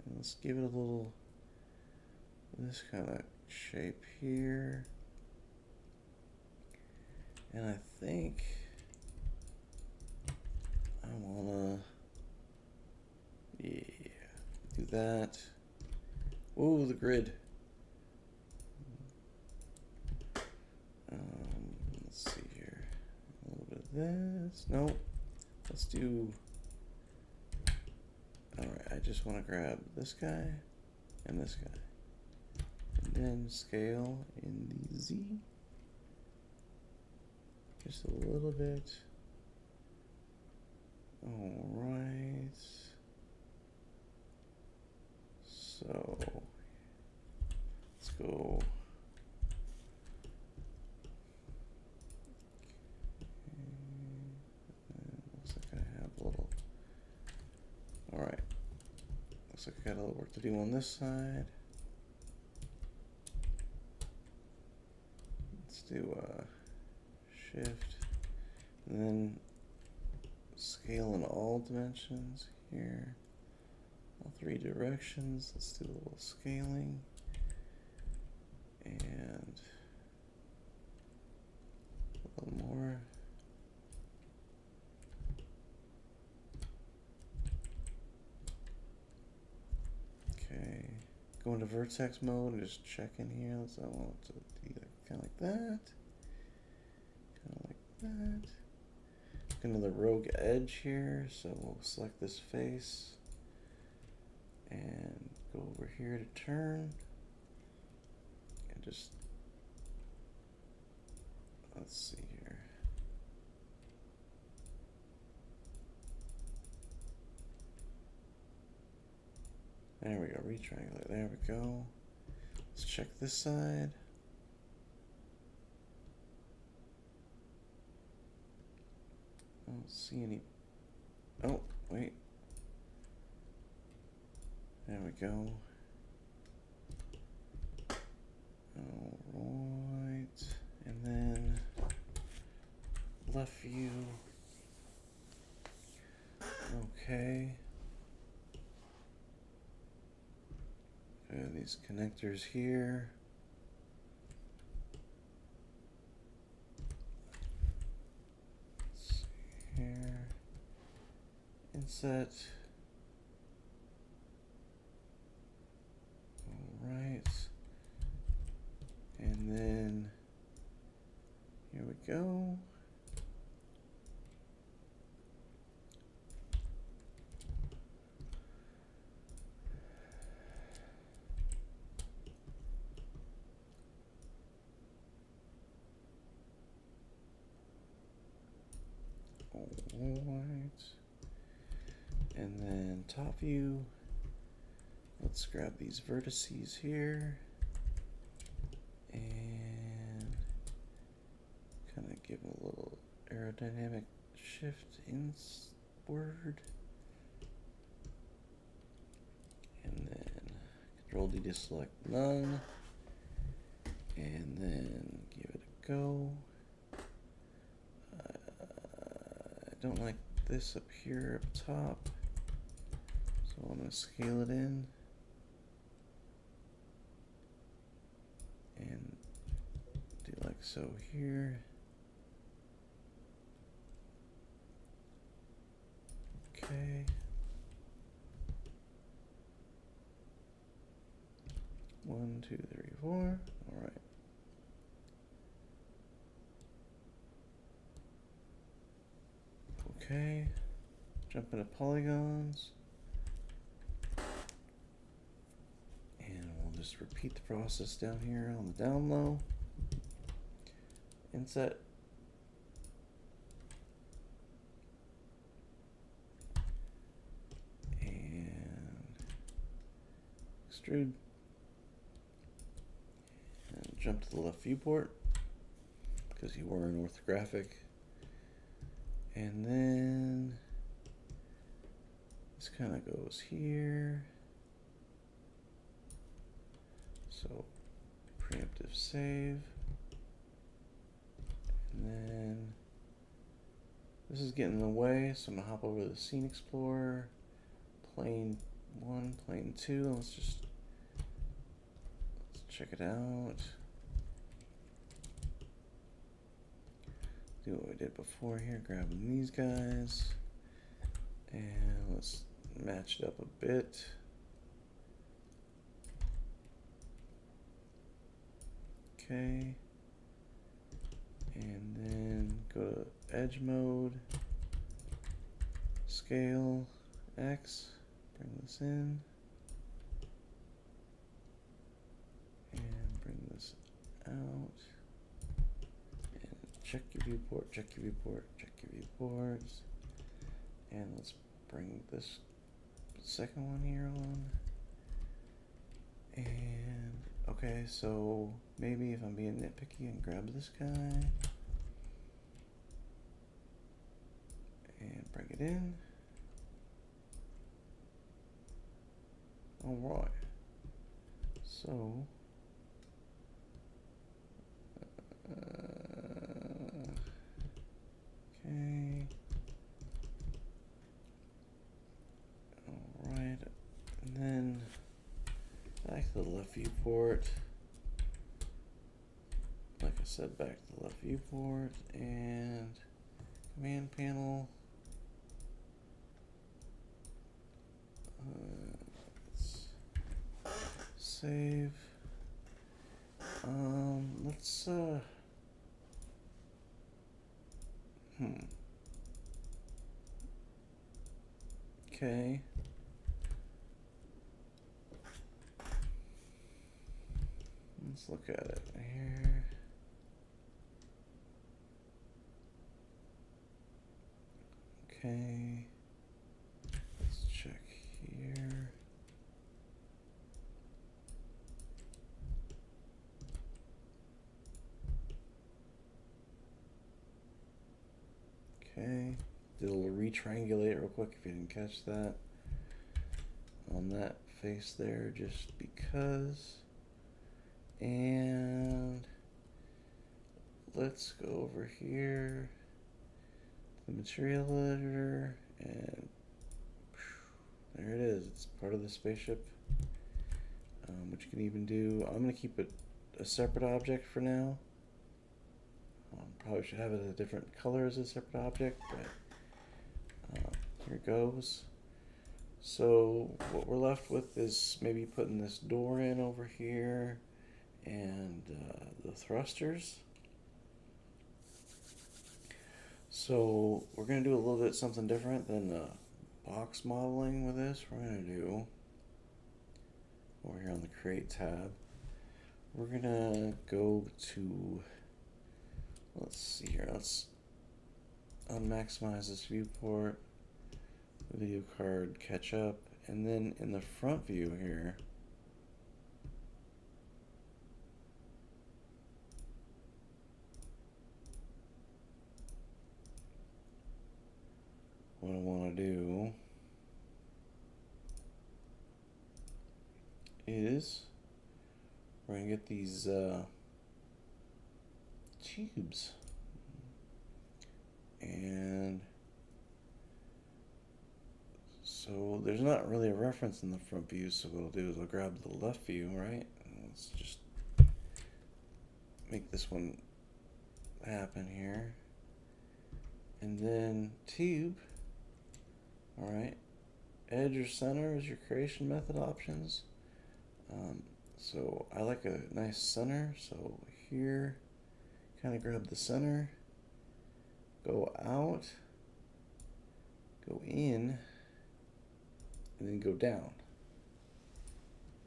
And let's give it a little, this kind of shape here. And I think I wanna, yeah, do that. Whoa, the grid. Let's see here. A little bit of this. Nope. Let's do. Alright, I just want to grab this guy and this guy. And then scale in the Z. Just a little bit. Alright. So let's go. Looks like I have a little. Alright. Looks like I got a little work to do on this side. Let's do shift and then scale in all dimensions here. All three directions. Let's do a little scaling. And a little more. Okay. Go into vertex mode and just check in here. So I want it to be kind of like that. Kind of like that. Look into the rogue edge here. So we'll select this face. And go over here to turn. And just, let's see here. There we go, retriangle. There we go. Let's check this side. I don't see any. Oh, wait. There we go. Alright. And then left view. Okay. These connectors here. Let's see here. Inset. Alright. And then here we go. Alright. And then top view. Let's grab these vertices here and kind of give a little aerodynamic shift inward. And then Control D to select none. And then give it a go. I don't like this up here up top. So I'm going to scale it in. And do like so here. Okay. 1, 2, 3, 4. All right. Okay. Jump into polygons. Just repeat the process down here on the down low. Inset. And extrude. And jump to the left viewport because you were in orthographic. And then this kind of goes here. So preemptive save. And then this is getting in the way, so I'm gonna hop over to the Scene Explorer, plane 1, plane 2, and let's check it out. Do what we did before here, grabbing these guys, and let's match it up a bit. Okay, and then go to edge mode, scale X, bring this in, and bring this out, and check your viewport, check your viewport, check your viewports, and let's bring this second one here on. And okay, so maybe if I'm being nitpicky and grab this guy and bring it in. All right. So okay. All right, and then back to the left viewport. Like I said, back to the left viewport and command panel. Let's save. Let's Okay. Let's look at it here. Okay. Let's check here. Okay. Did a little retriangulate real quick if you didn't catch that. On that face there, just because. And let's go over here, the material editor, and there it is. It's part of the spaceship, which you can even do. I'm going to keep it a separate object for now. Probably should have it a different color as a separate object, but here it goes. So what we're left with is maybe putting this door in over here and the thrusters. So we're going to do a little bit something different than box modeling with this. We're going to do, over here on the Create tab, we're going to go to, let's see here, let's unmaximize this viewport, video card, catch up, and then in the front view here, what I want to do is we're going to get these tubes, and so there's not really a reference in the front view, so what I'll do is I'll grab the left view, right? And let's just make this one happen here, and then tube. All right, edge or center is your creation method options. So I like a nice center, so here, kind of grab the center, go out, go in, and then go down.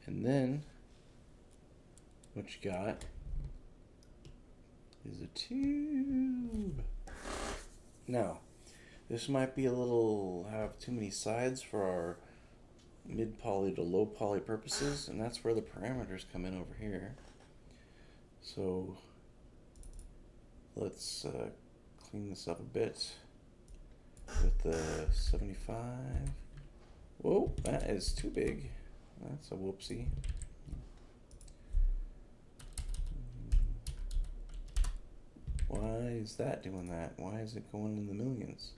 And then what you got is a tube. Now, this might be a little, have too many sides for our mid poly to low poly purposes, and that's where the parameters come in over here. So let's clean this up a bit with the 75. Whoa, that is too big. That's a whoopsie. is that doing that? Why is it going in the millions?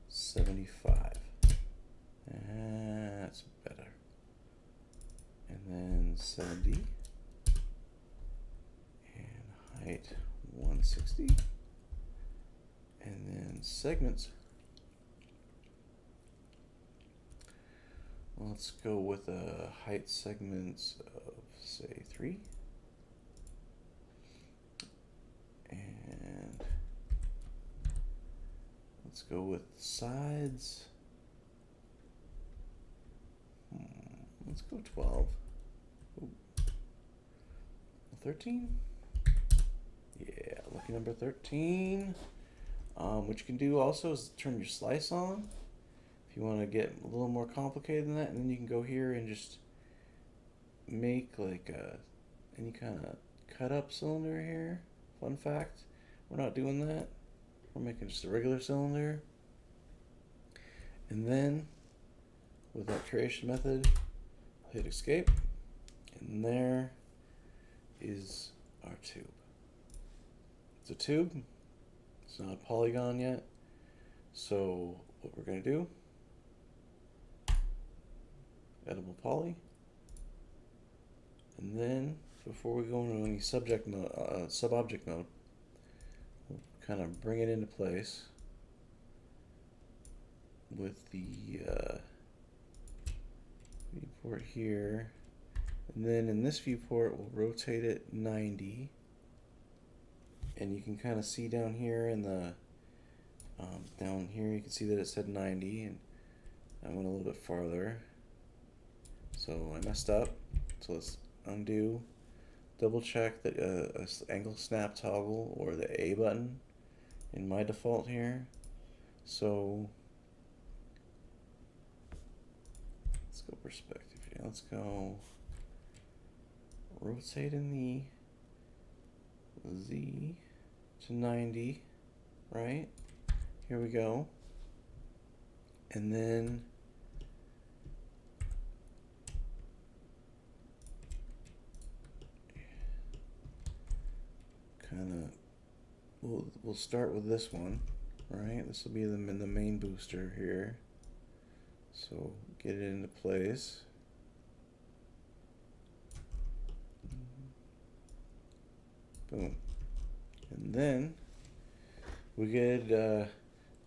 75. That's better. And then 70. And height 160. And then segments. Let's go with a height segments of, say, 3. And let's go with sides. Let's go 12. Ooh. 13? Yeah, lucky number 13. What you can do also is turn your slice on. If you want to get a little more complicated than that, and then you can go here and just make like any kind of cut up cylinder here. Fun fact, we're not doing that. We're making just a regular cylinder. And then with that creation method, hit escape, and there is our tube. It's a tube. It's not a polygon yet. So what we're going to do, editable poly, and then before we go into any subject mode, sub-object mode, we'll kind of bring it into place with the viewport here, and then in this viewport we'll rotate it 90, and you can kind of see down here in the down here you can see that it said 90, and I went a little bit farther, so I messed up. So let's undo, double check that angle snap toggle or the A button in my default here. So let's go perspective here. Let's go rotate in the Z to 90, right? Here we go. And then kind of we'll start with this one, right? This will be the main booster here. So get it into place. Boom. And then we could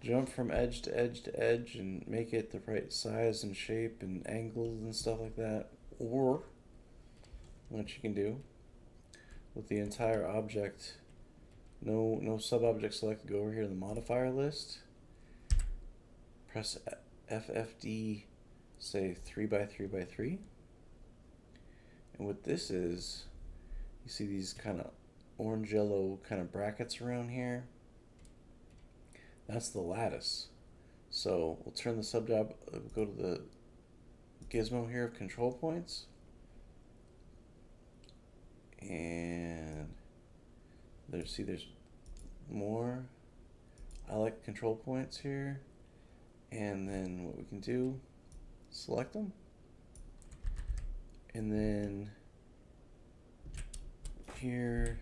jump from edge to edge to edge and make it the right size and shape and angles and stuff like that. Or what you can do with the entire object, no sub-object select, go over here to the modifier list, press FFD, say 3x3x3, and what this is, you see these kind of orange yellow kind of brackets around here. That's the lattice. So we'll turn the subjob, go to the gizmo here of control points, and there's more. I like control points here, and then what we can do, select them, and then here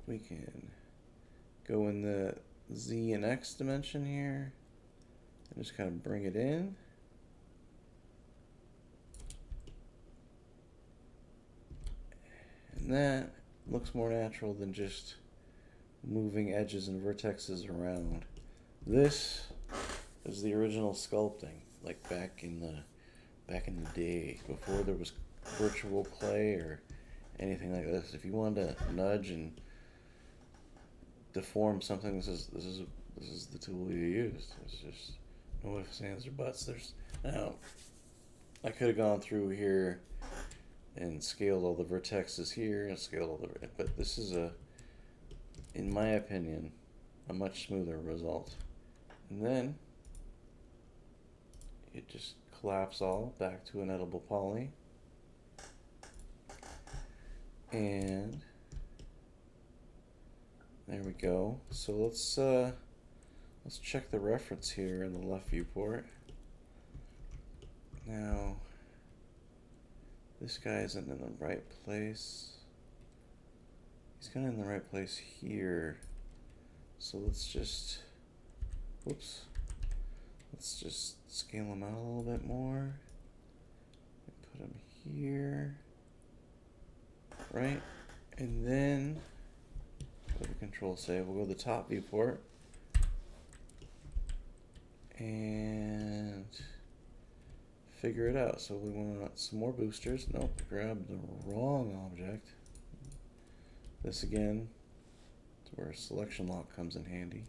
we can go in the Z and X dimension here and just kind of bring it in. And that looks more natural than just moving edges and vertexes around. This is the original sculpting, like back in the day, before there was virtual clay or anything like this. If you wanted to nudge and deform something, this is the tool you used. It's just no ifs, ands, or buts. Now I could have gone through here and scaled all the vertexes here and scaled all but this is in my opinion, a much smoother result. And then it just collapse all back to an editable poly. And there we go. So let's check the reference here in the left viewport. Now This guy isn't in the right place. He's kind of in the right place here. So let's just, whoops. Let's just scale him out a little bit more. And put him here. Right? And then go to Control Save. We'll go to the top viewport. And figure it out. So we want some more boosters. Nope, grab the wrong object. This again, it's where selection lock comes in handy.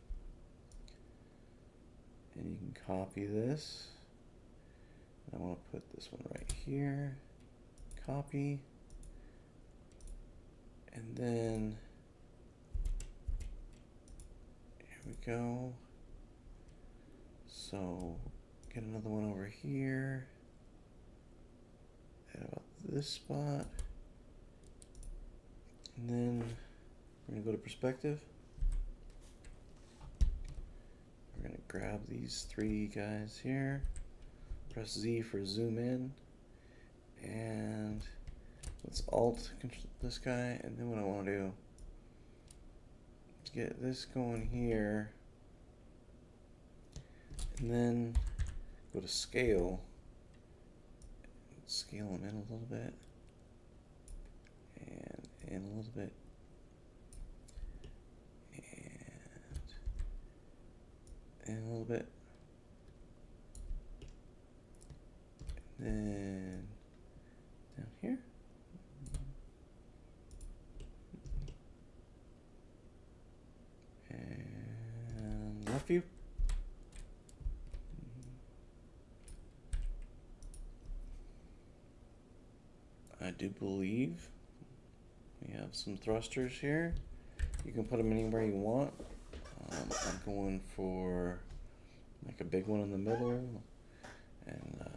And you can copy this. I want to put this one right here. Copy. And then, here we go. So, get another one over here. At about this spot. And then, we're going to go to perspective. We're going to grab these three guys here. Press Z for zoom in. And let's Alt this guy. And then what I want to do is get this going here. And then go to scale. Scale them in a little bit. And in a little bit. And in a little bit. And then down here. And left view. I do believe we have some thrusters here. You can put them anywhere you want. I'm going for like a big one in the middle and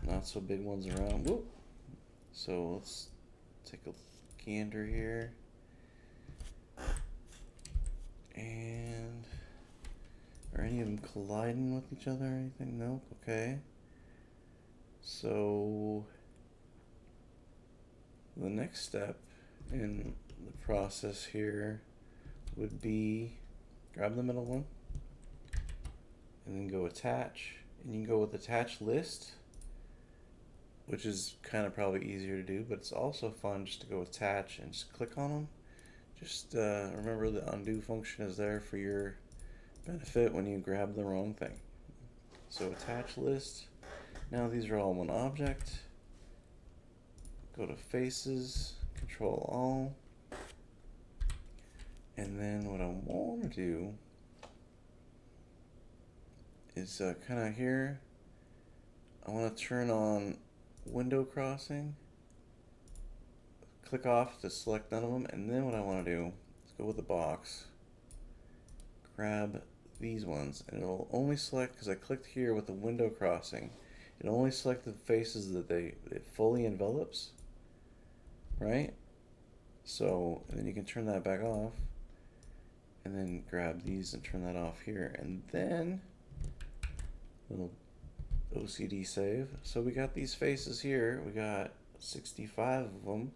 not so big ones around. Whoop. So let's take a gander here. And are any of them colliding with each other or anything? Nope. Okay. So the next step in the process here would be grab the middle one and then go attach, and you can go with attach list, which is kind of probably easier to do, but it's also fun just to go attach and just click on them. Just remember the undo function is there for your benefit when you grab the wrong thing. So attach list. Now these are all one object. Go to faces, Control All. And then what I want to do is kind of here, I want to turn on window crossing. Click off to select none of them, and then what I want to do is go with the box, grab these ones, and it'll only select, because I clicked here with the window crossing, it'll only select the faces that it fully envelops, right? So, and then you can turn that back off, and then grab these and turn that off here, and then little OCD save. So we got these faces here, we got 65 of them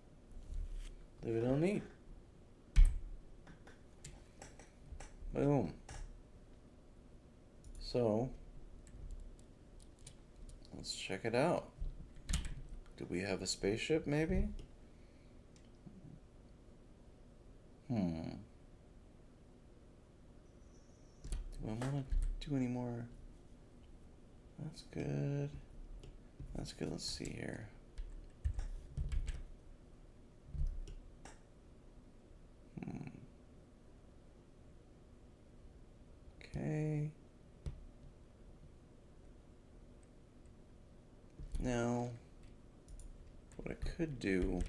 that we don't need. Boom. So let's check it out. Do we have a spaceship maybe? Do I want to do any more? That's good. That's good. Let's see here. Okay. Now, what I could do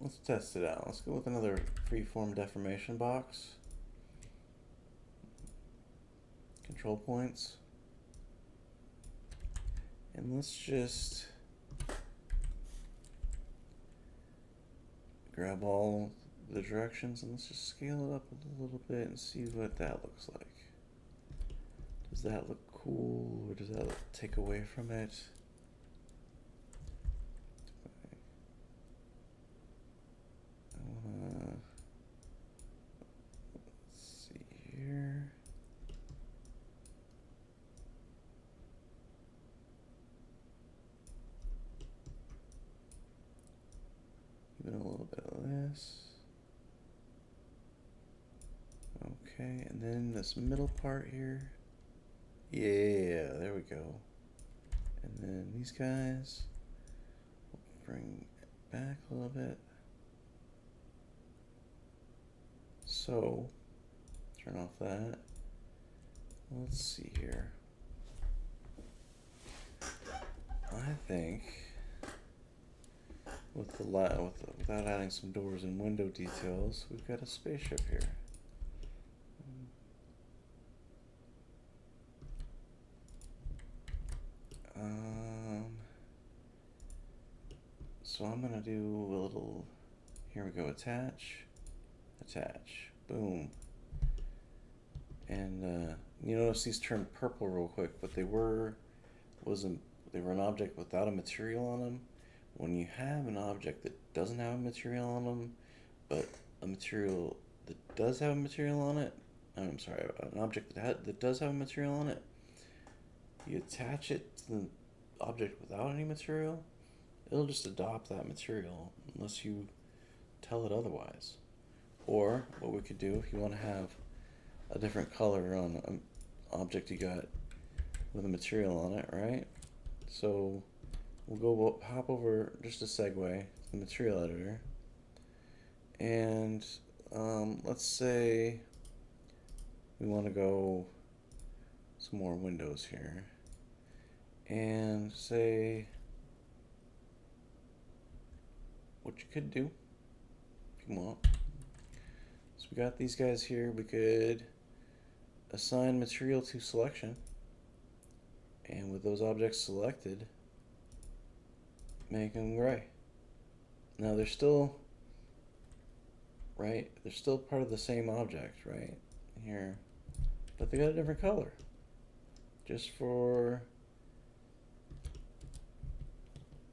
let's test it out. Let's go with another freeform deformation box. Control points. And let's just grab all the directions and let's just scale it up a little bit and see what that looks like. Does that look cool, or does that take away from it? Let's see here. Even a little bit of this. Okay, and then this middle part here. Yeah, there we go. And then these guys, we'll bring it back a little bit. So, turn off that. Let's see here. I think without adding some doors and window details, we've got a spaceship here. So I'm gonna do a little, here we go, attach, boom. And you notice these turned purple real quick, but they were an object without a material on them. When you have an object that doesn't have a material on them, but a material that does have a material on it, I'm sorry, an object that does have a material on it, you attach it to the object without any material, it'll just adopt that material unless you tell it otherwise. Or what we could do, if you want to have a different color on an object you got with a material on it, right? So we'll hop over just a segue to the material editor, and let's say we want to go some more windows here, and say what you could do if you want. So we got these guys here. We could assign material to selection, and with those objects selected, make them gray. Now they're still part of the same object, right here, but they got a different color, just for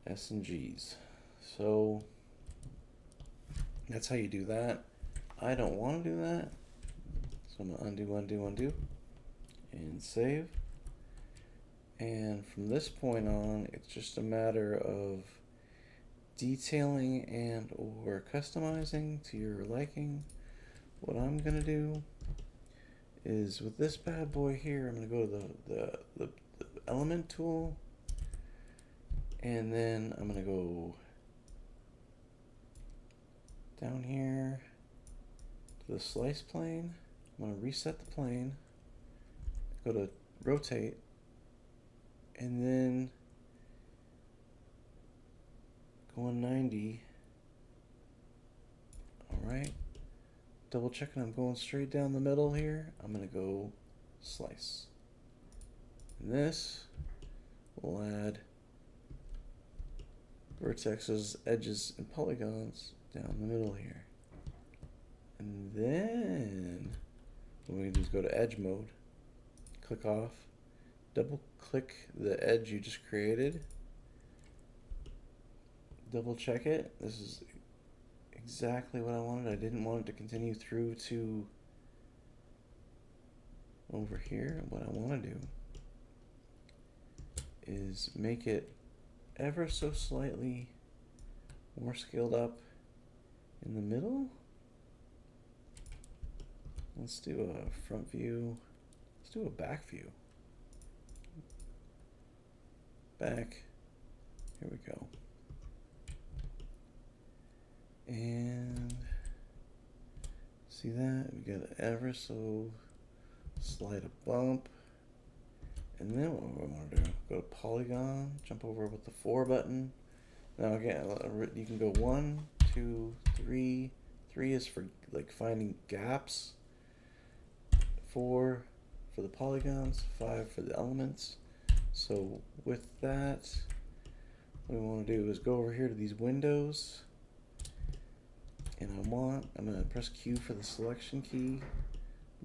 S and G's. So that's how you do that. I don't want to do that, so I'm gonna undo, and save. And from this point on, it's just a matter of detailing and or customizing to your liking. What I'm gonna do is, with this bad boy here, I'm gonna go to the element tool, and then I'm gonna go down here to the slice plane. I'm gonna reset the plane, go to rotate, and then go on 90. Alright, double checking I'm going straight down the middle here. I'm gonna go slice, and this will add vertexes, edges, and polygons down the middle here. And then what we do is go to edge mode, click off, double click the edge you just created, double check it. This is exactly what I wanted. I didn't want it to continue through to over here. What I want to do is make it ever so slightly more scaled up in the middle. Let's do a front view. Let's do a back view. Back. Here we go. And see that? We got an ever so slight a bump. And then what we want to do, go to polygon, jump over with the 4 button. Now again, you can go 1, 2, 3. 3 is for like finding gaps. 4 for the polygons, 5 for the elements. So with that, what we want to do is go over here to these windows, and I'm going to press Q for the selection key,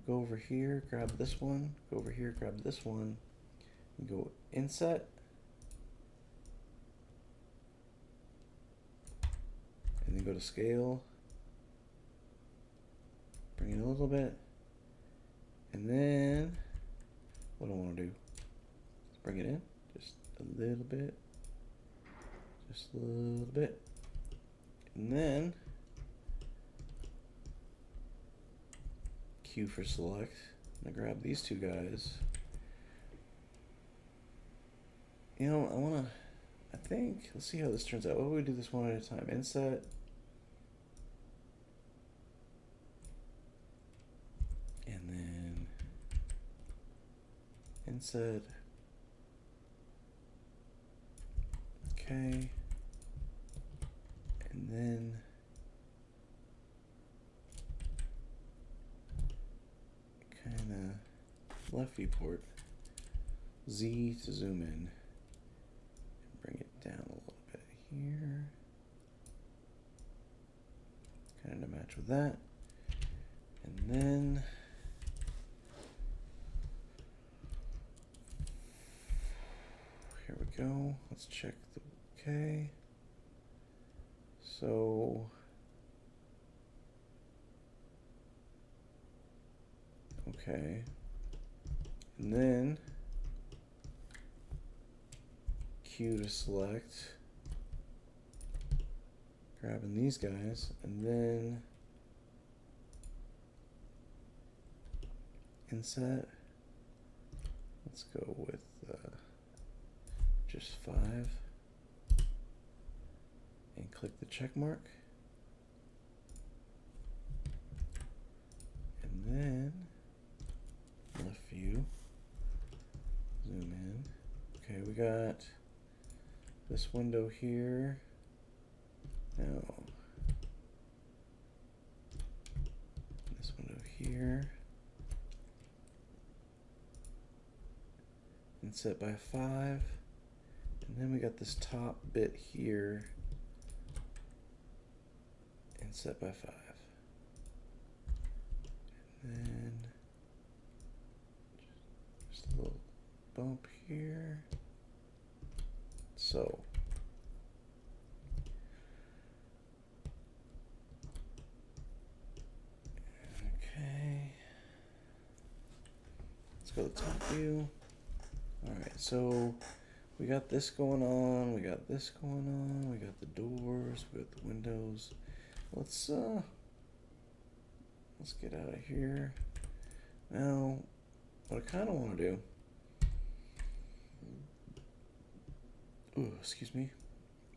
go over here, grab this one, go over here, grab this one, and go inset. And then go to scale, bring it a little bit, and then what I want to do is bring it in just a little bit, just a little bit, and then Q for select. I'm gonna grab these two guys. You know, I think, let's see how this turns out. What would we do this one at a time? Inset. And then inset. Okay. And then kind of left viewport. Z to zoom in. Bring it down a little bit here. Kind of match with that. And then here we go. Let's check the okay. So okay. And then Q to select, grabbing these guys, and then inset. Let's go with just 5 and click the check mark, and then left view, zoom in. Okay, we got this window here. Now, this window here. And set by 5. And then we got this top bit here. And set by 5. And then just a little bump here. So okay, let's go to the top view. All right, so we got this going on, we got this going on, we got the doors, we got the windows. Let's get out of here. Now, what I kind of want to do, excuse me,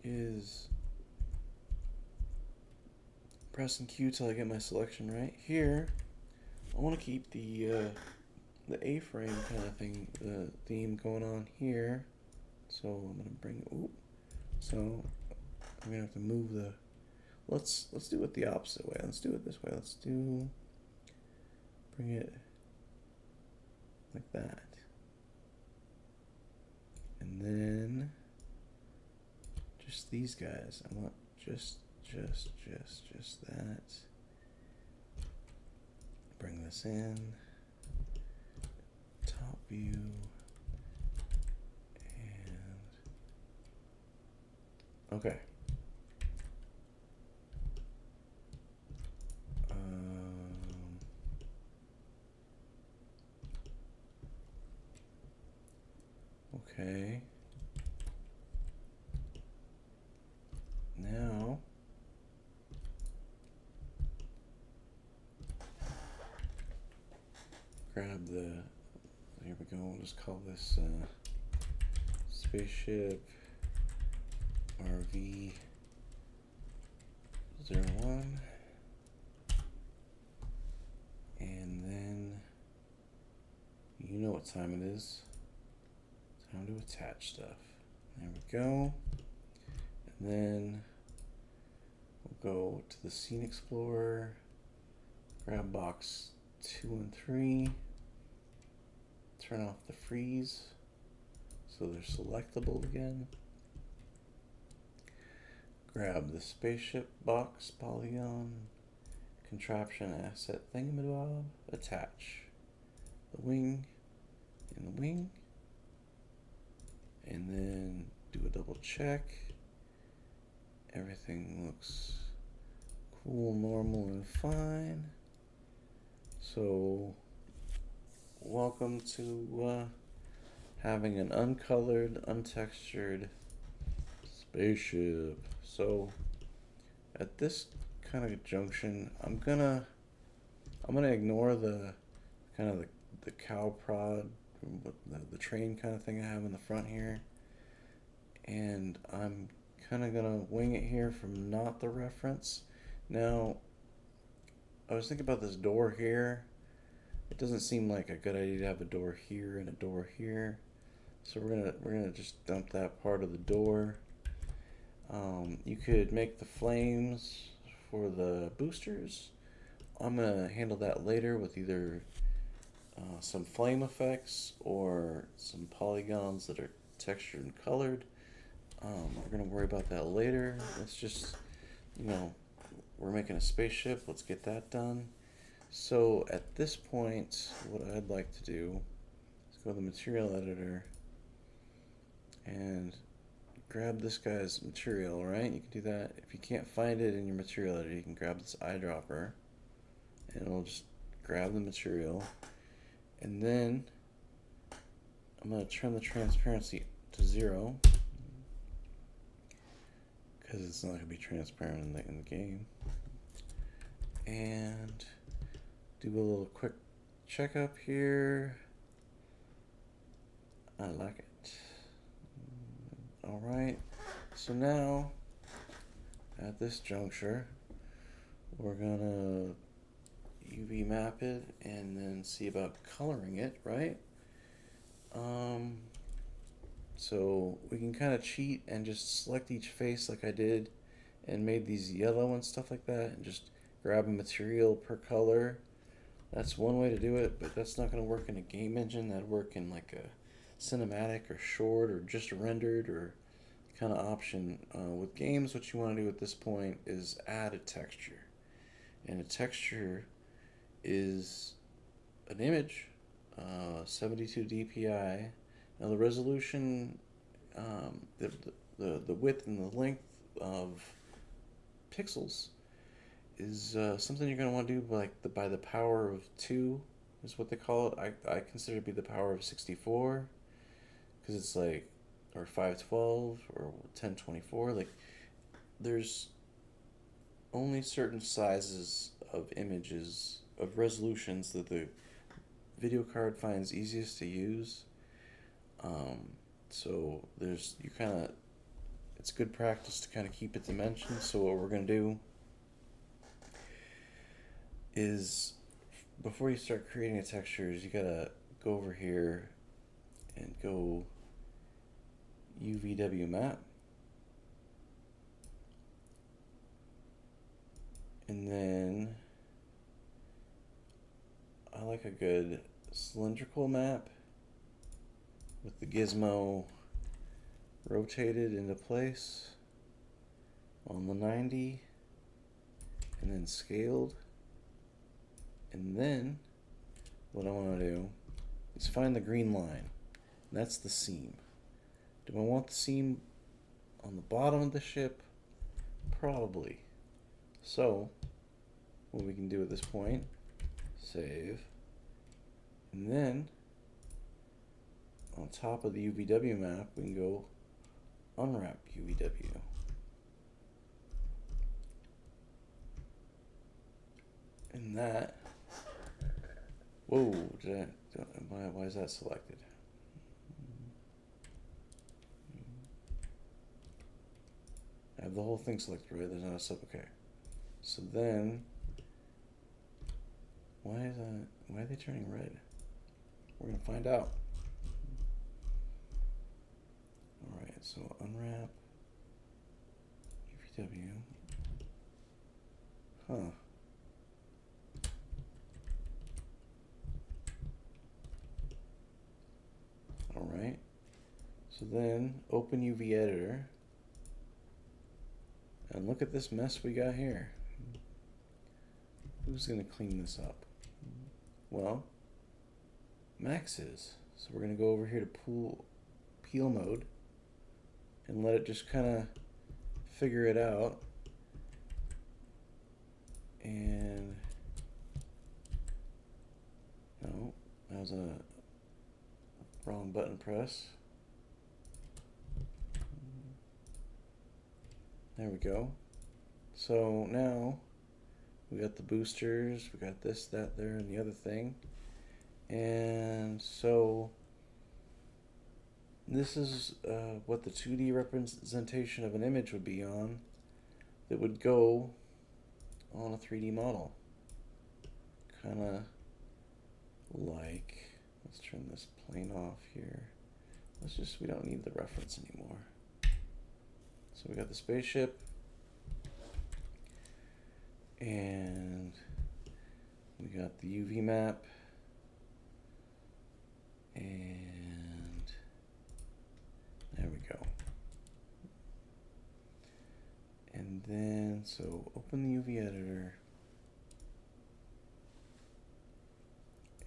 is pressing Q till I get my selection right. Here, I want to keep the A-frame kind of thing, the theme going on here. So I'm gonna bring, so I'm gonna have to move the, let's do it the opposite way. Let's do it this way. Bring it like that. And then just these guys. I want just that. Bring this in. Top view. And okay. Okay. Now grab the, here we go, we'll just call this spaceship RV 01, and then you know what time it is. Time to attach stuff. There we go. And then we'll go to the Scene Explorer, grab box 2 and 3, turn off the freeze so they're selectable again. Grab the spaceship box polygon, contraption asset thingamabob, attach the wing and the wing, and then do a double check. Everything looks cool, normal, and fine. So welcome to having an uncolored, untextured spaceship. So at this kind of junction, I'm gonna ignore the kind of the cow prod, the train kind of thing I have in the front here, and I'm kind of gonna wing it here from not the reference. Now, I was thinking about this door here. It doesn't seem like a good idea to have a door here and a door here, so we're gonna just dump that part of the door. You could make the flames for the boosters. I'm gonna handle that later with either some flame effects or some polygons that are textured and colored. We're gonna worry about that later. Let's just, we're making a spaceship. Let's get that done. So at this point, what I'd like to do is go to the material editor and grab this guy's material, right? You can do that. If you can't find it in your material editor, you can grab this eyedropper and it'll just grab the material. And then I'm going to turn the transparency to 0 because it's not going to be transparent in the game. And do a little quick checkup here. I like it. Alright, so now at this juncture we're gonna UV map it and then see about coloring it, right? So we can kind of cheat and just select each face like I did and made these yellow and stuff like that, and just grab a material per color. That's one way to do it, but that's not going to work in a game engine. That'd work in like a cinematic or short or just rendered or kind of option. With games, what you want to do at this point is add a texture. And a texture is an image, 72 dpi. Now the resolution, the width and the length of pixels is something you're going to want to do by the power of 2 is what they call it. I consider it to be the power of 64 because it's like, or 512 or 1024. Like, there's only certain sizes of images, of resolutions that the video card finds easiest to use. So it's good practice to kind of keep it dimensions. So what we're going to do is, before you start creating the textures, you gotta go over here and go UVW map, and then I like a good cylindrical map with the gizmo rotated into place on the 90 and then scaled. And then what I want to do is find the green line. That's the seam. Do I want the seam on the bottom of the ship? Probably. So what we can do at this point, save, and then on top of the UVW map we can go unwrap UVW. And that, whoa, why is that selected? I have the whole thing selected, right? There's not a sub, okay. So then, why are they turning red? We're gonna find out. Alright, so unwrap UVW. Huh. Alright, so then open UV editor and look at this mess we got here. Who's going to clean this up? Well, Max is. So we're going to go over here to peel mode and let it just kind of figure it out. And no, that was a wrong button press. There we go. So now we got the boosters, we got this, that, there, and the other thing. And so this is what the 2D representation of an image would be on that would go on a 3D model. Kind of like, let's turn this plane off here. We don't need the reference anymore. So we got the spaceship, and we got the UV map, and there we go. And then, so open the UV editor,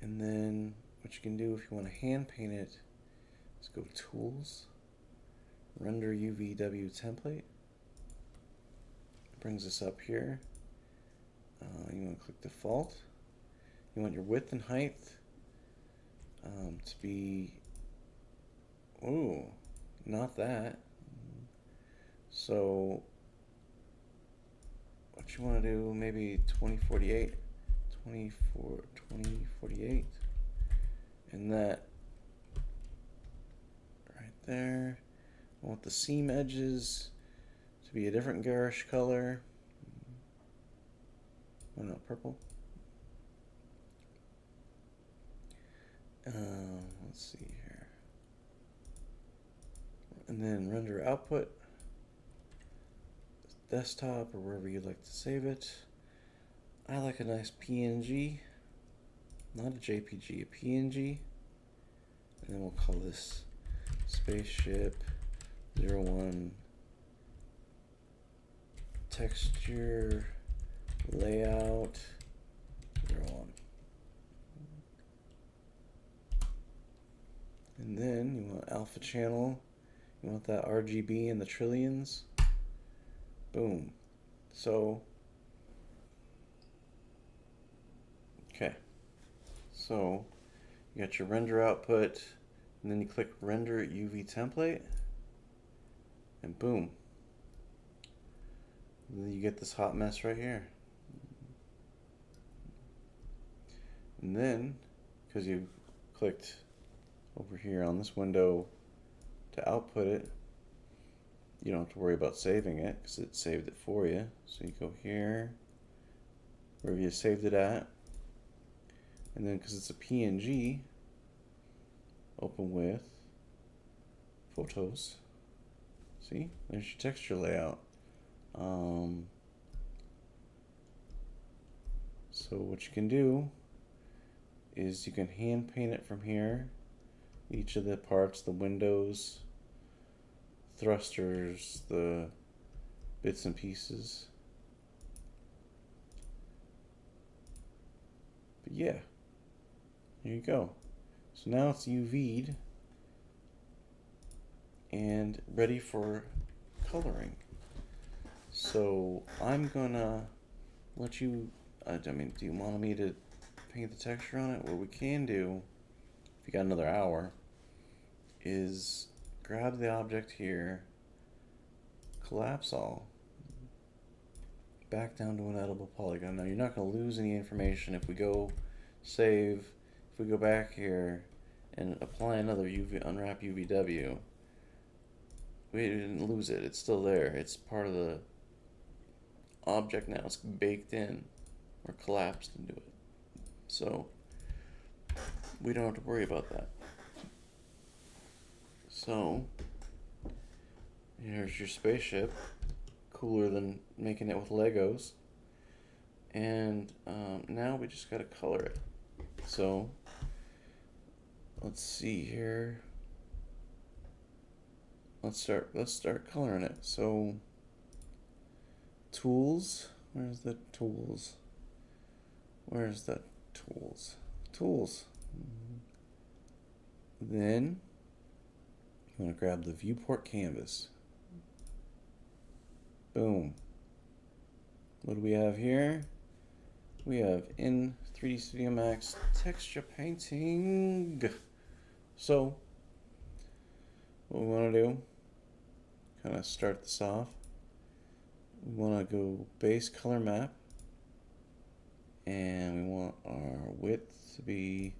and then what you can do if you want to hand paint it is go Tools, Render UVW Template. It brings us up here. You want to click Default. You want your width and height to be, ooh, not that. So what you want to do, maybe 2048, 2048, and that right there. I want the seam edges to be a different garish color. Oh no, purple. Let's see here. And then render output, desktop or wherever you'd like to save it. I like a nice PNG, not a JPG, a PNG. And then we'll call this spaceship 01 texture layout 01. And then you want alpha channel, you want that RGB in the trillions. Boom. So, okay. So, you got your render output, and then you click render UV template, and boom. And then you get this hot mess right here. And then, because you clicked over here on this window to output it, you don't have to worry about saving it because it saved it for you. So you go here, wherever you saved it at, and then because it's a PNG, open with photos. See, there's your texture layout. So what you can do is you can hand paint it from here. Each of the parts, the windows, thrusters, the bits and pieces. But yeah, here you go. So now it's UV'd and ready for coloring. So I'm gonna let you, do you want me to paint the texture on it? What we can do, if you got another hour, is grab the object here, collapse all, back down to an edible polygon. Now you're not going to lose any information if we go save, if we go back here and apply another unwrap UVW, we didn't lose it, it's still there, it's part of the object now, it's baked in or collapsed into it. So we don't have to worry about that. So here's your spaceship, cooler than making it with Legos. And now we just gotta color it. So let's see here. Let's start coloring it. So tools, where's the tools? Where's the tools? Tools. Then you want to grab the viewport canvas. Boom. What do we have here? We have in 3D Studio Max texture painting. So what we want to do, kind of start this off. We want to go base color map, and we want our width to be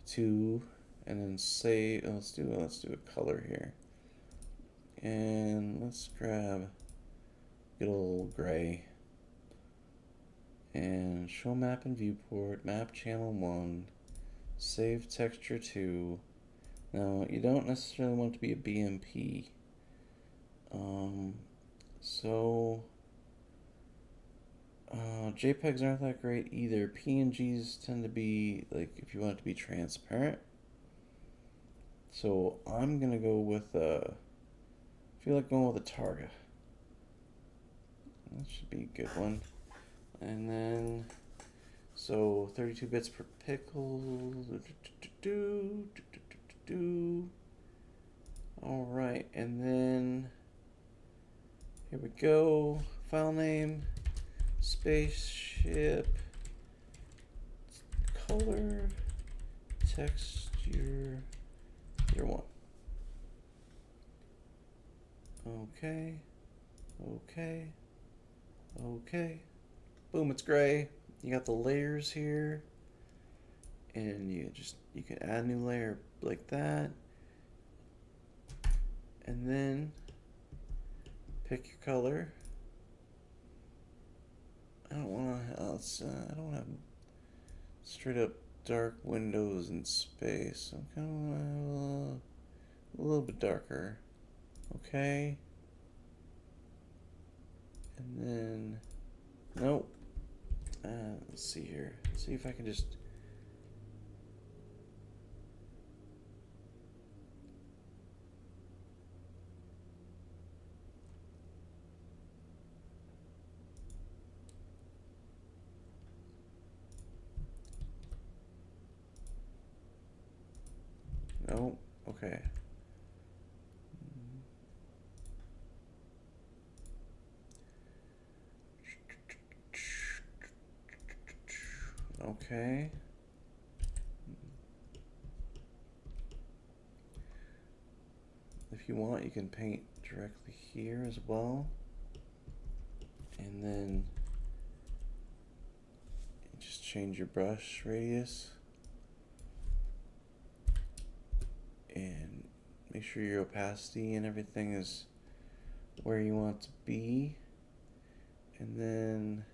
2, and then say let's do a color here, and let's grab good old gray, and show map and viewport, map channel 1, save texture 2. Now you don't necessarily want it to be a BMP. So JPEGs aren't that great either. PNGs tend to be, like, if you want it to be transparent. So I'm gonna go with I feel like going with a Targa. That should be a good one. And then, so 32 bits per pixel. All right, and then here we go. File name, spaceship, color, texture, 01. Okay, okay, okay. Boom, it's gray. You got the layers here, and you can add a new layer like that, and then pick your color. I don't want to have straight up dark windows in space. I'm kind of want a little bit darker. Okay. And then, nope. Let's see here. See if I can just. No, okay. Okay. If you want, you can paint directly here as well. And then just change your brush radius. And make sure your opacity and everything is where you want it to be. And then,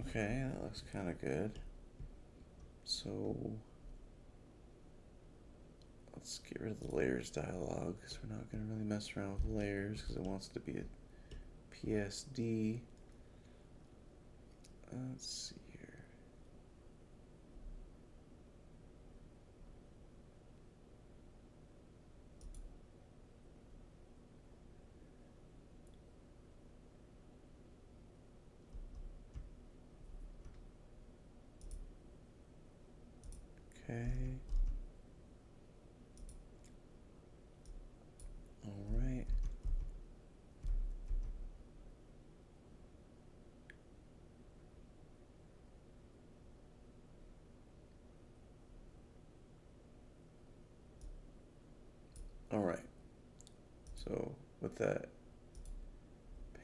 okay, that looks kind of good. So let's get rid of the layers dialog, because we're not going to really mess around with layers because it wants to be a PSD. Let's see here. Okay. All right. All right. So with that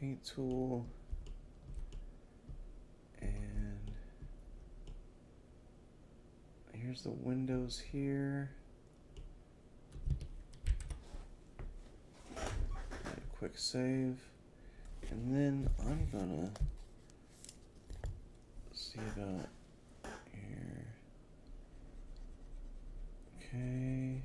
paint tool, and here's the windows here. Quick save, and then I'm gonna see about here. Okay.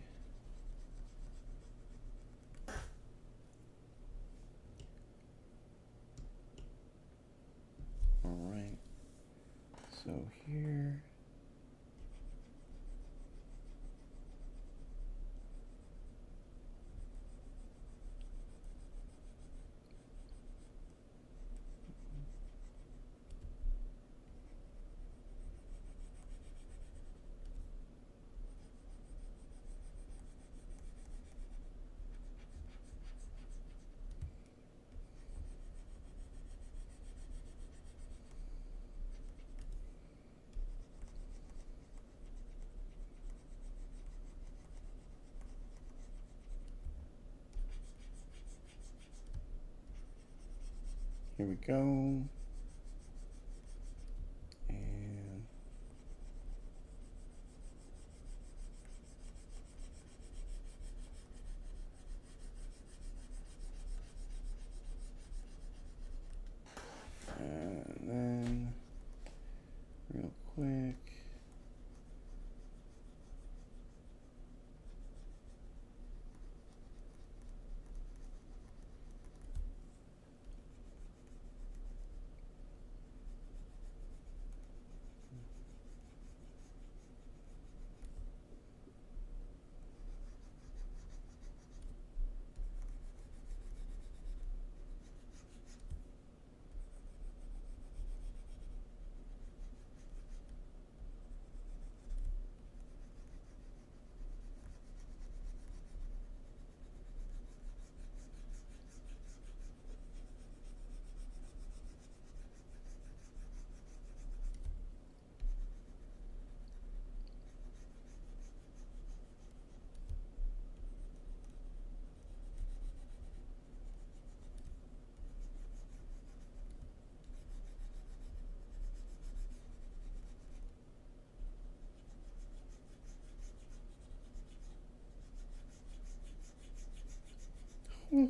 All right. So here. Here we go. And then real quick.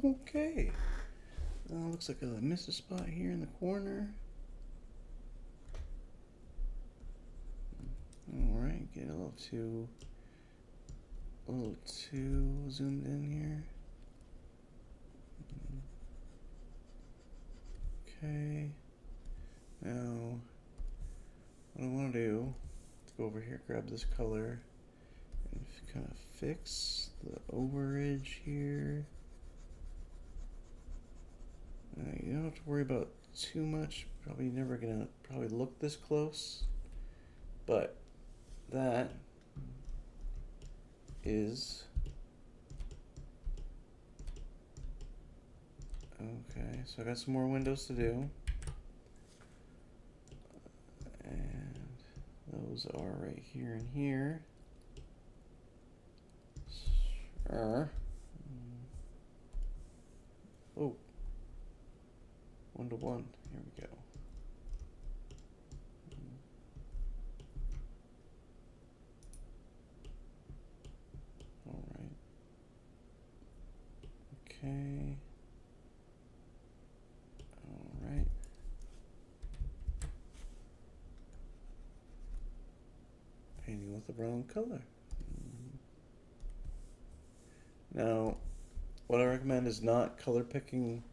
Okay. Looks like I missed a spot here in the corner. Alright, get a little too zoomed in here. Okay. Now, what I want to do is go over here, grab this color, and kind of fix the overage here. You don't have to worry about too much. Probably never gonna look this close, but that is okay. So I got some more windows to do, and those are right here and here. Sure. Oh. 1 to 1. Here we go. All right. Okay. All right. Painting with the wrong color. Now, what I recommend is not color picking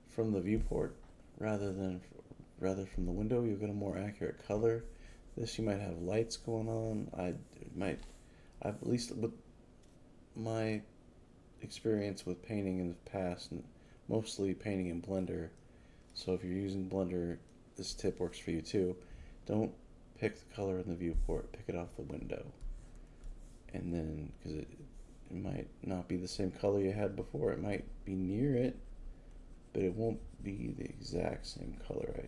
from the viewport rather from the window. You'll get a more accurate color. This, you might have lights going on. I've at least with my experience with painting in the past, and mostly painting in Blender. So if you're using Blender, this tip works for you too. Don't pick the color in the viewport. Pick it off the window. And then, because it might not be the same color you had before, it might be near it, but it won't be the exact same color. I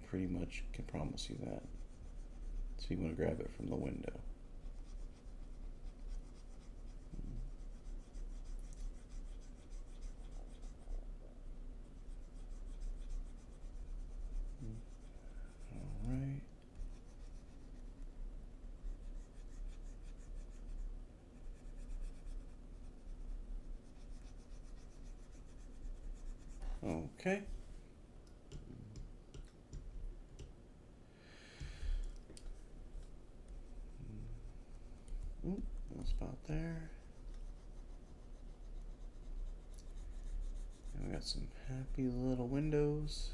pretty much can promise you that. So you want to grab it from the window. All right. Okay. Ooh, little spot there. And we got some happy little windows.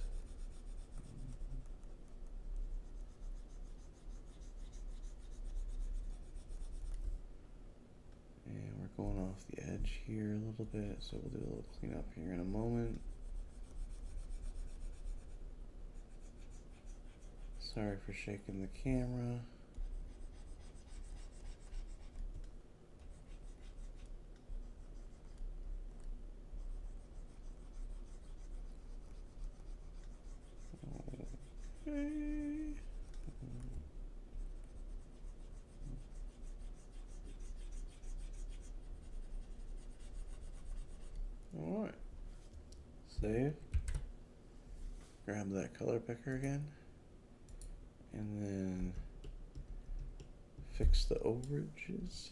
And we're going off the edge here a little bit, so we'll do a little cleanup here in a moment. Sorry for shaking the camera. Okay. All right. Save. grab that color picker again, and then fix the overages.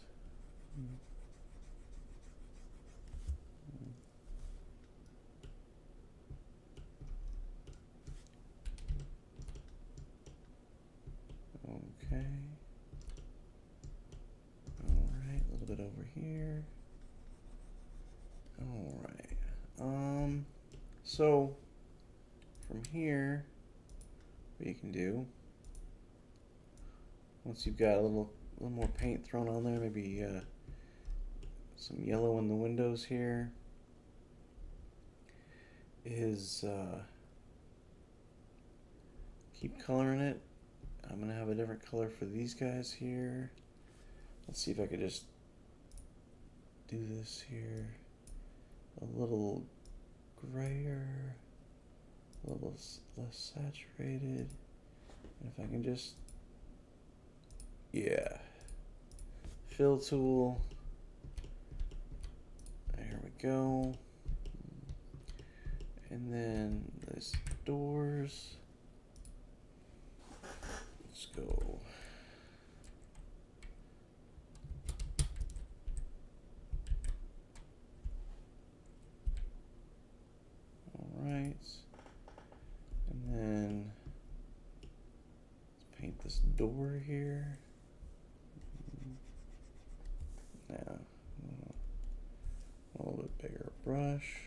Okay. Alright, a little bit over here. Alright. So from here, what you can do, once you've got a little more paint thrown on there, maybe some yellow in the windows here, is keep coloring it. I'm gonna have a different color for these guys here. Let's see if I could just do this here a little grayer, a little less saturated. And if I can just, yeah, fill tool, there we go. And then this doors, let's go. Alright, and then let's paint this door here. Now, a little bit bigger brush.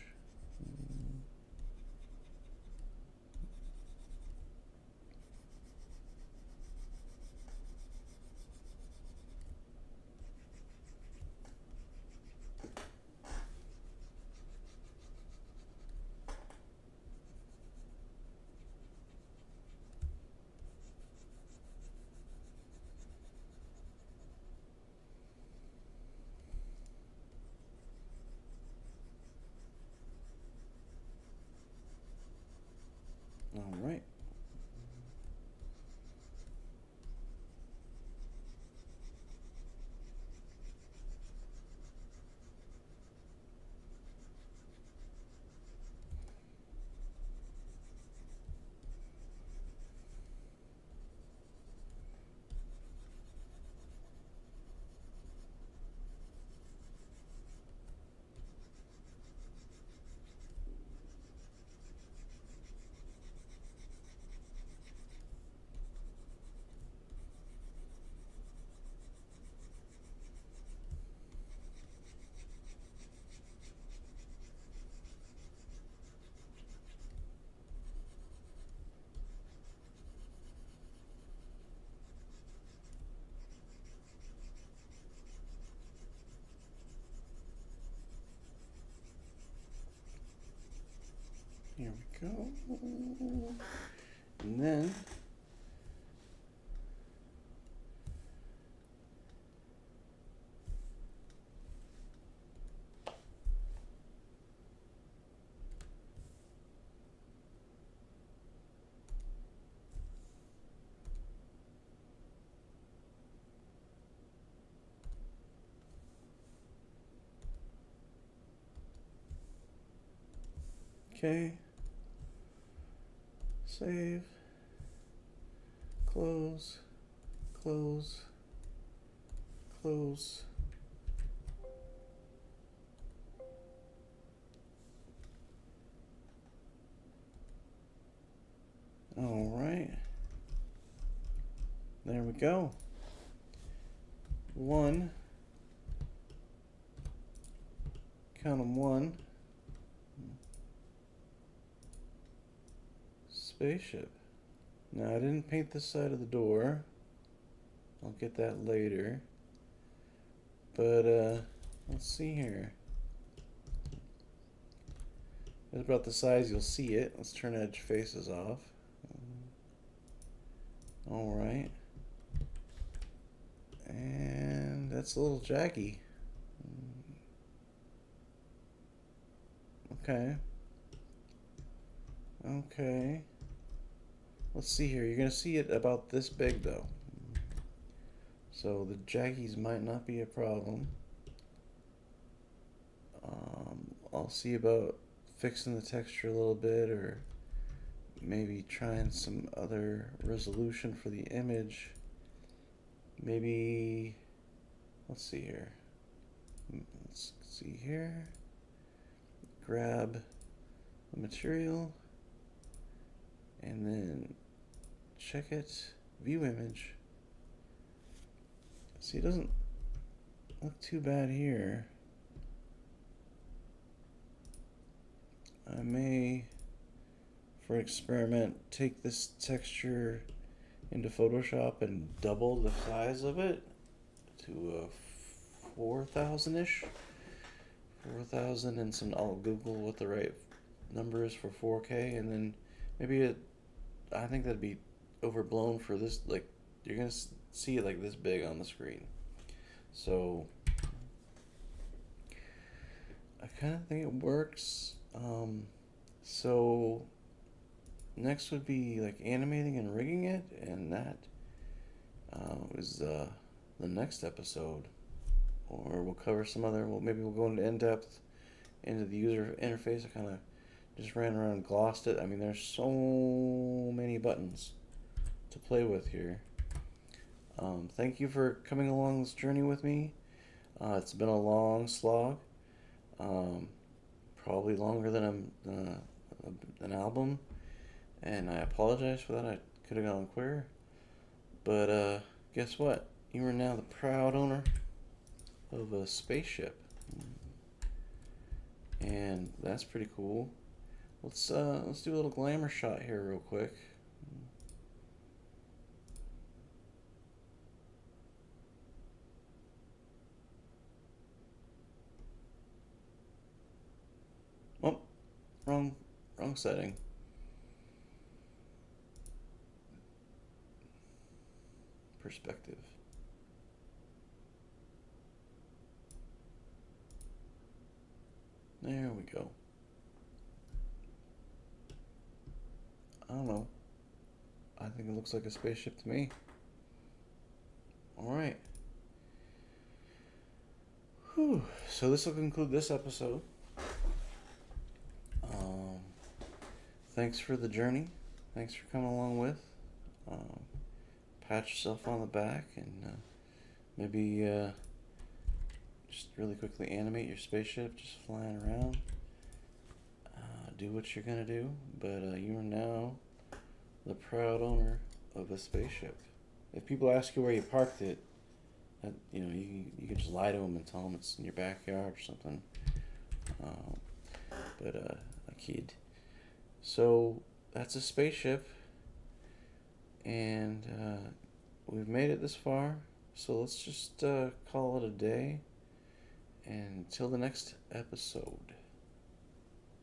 All right. Here we go. And then okay. Save. Close. Close. Close. All right. There we go. One. Count them. One. Spaceship. Now I didn't paint this side of the door. I'll get that later. But let's see here. It's about the size you'll see it. Let's turn edge faces off. All right. And that's a little jaggy. Okay. Okay. Let's see here. You're going to see it about this big though. So the jaggies might not be a problem. I'll see about fixing the texture a little bit, or maybe trying some other resolution for the image. Maybe, let's see here. Let's see here. Grab the material and then check it. View image. See, it doesn't look too bad here. I may, for experiment, take this texture into Photoshop and double the size of it to 4,000-ish. 4,000 and some, I'll Google what the right number is for 4K, and then maybe I think that'd be overblown for this, like, you're gonna see it like this big on the screen. So I kind of think it works. So next would be like animating and rigging it, and that is the next episode. Or we'll cover some other. Well, maybe we'll go into in-depth into the user interface. I kind of just ran around and glossed it. I mean, there's so many buttons to play with here. Thank you for coming along this journey with me. It's been a long slog. Probably longer than an album, and I apologize for that. I could have gone quicker, but guess what? You are now the proud owner of a spaceship, and that's pretty cool. Let's do a little glamour shot here real quick. Oh, wrong setting. Perspective. There we go. I don't know. I think it looks like a spaceship to me. Alright. Whew. So this will conclude this episode. Thanks for the journey. Thanks for coming along with. Pat yourself on the back and maybe just really quickly animate your spaceship just flying around. Do what you're gonna do, but you are now the proud owner of a spaceship. If people ask you where you parked it, you know, you can just lie to them and tell them it's in your backyard or something. But I kid. So that's a spaceship, and we've made it this far. So let's just call it a day, and until the next episode.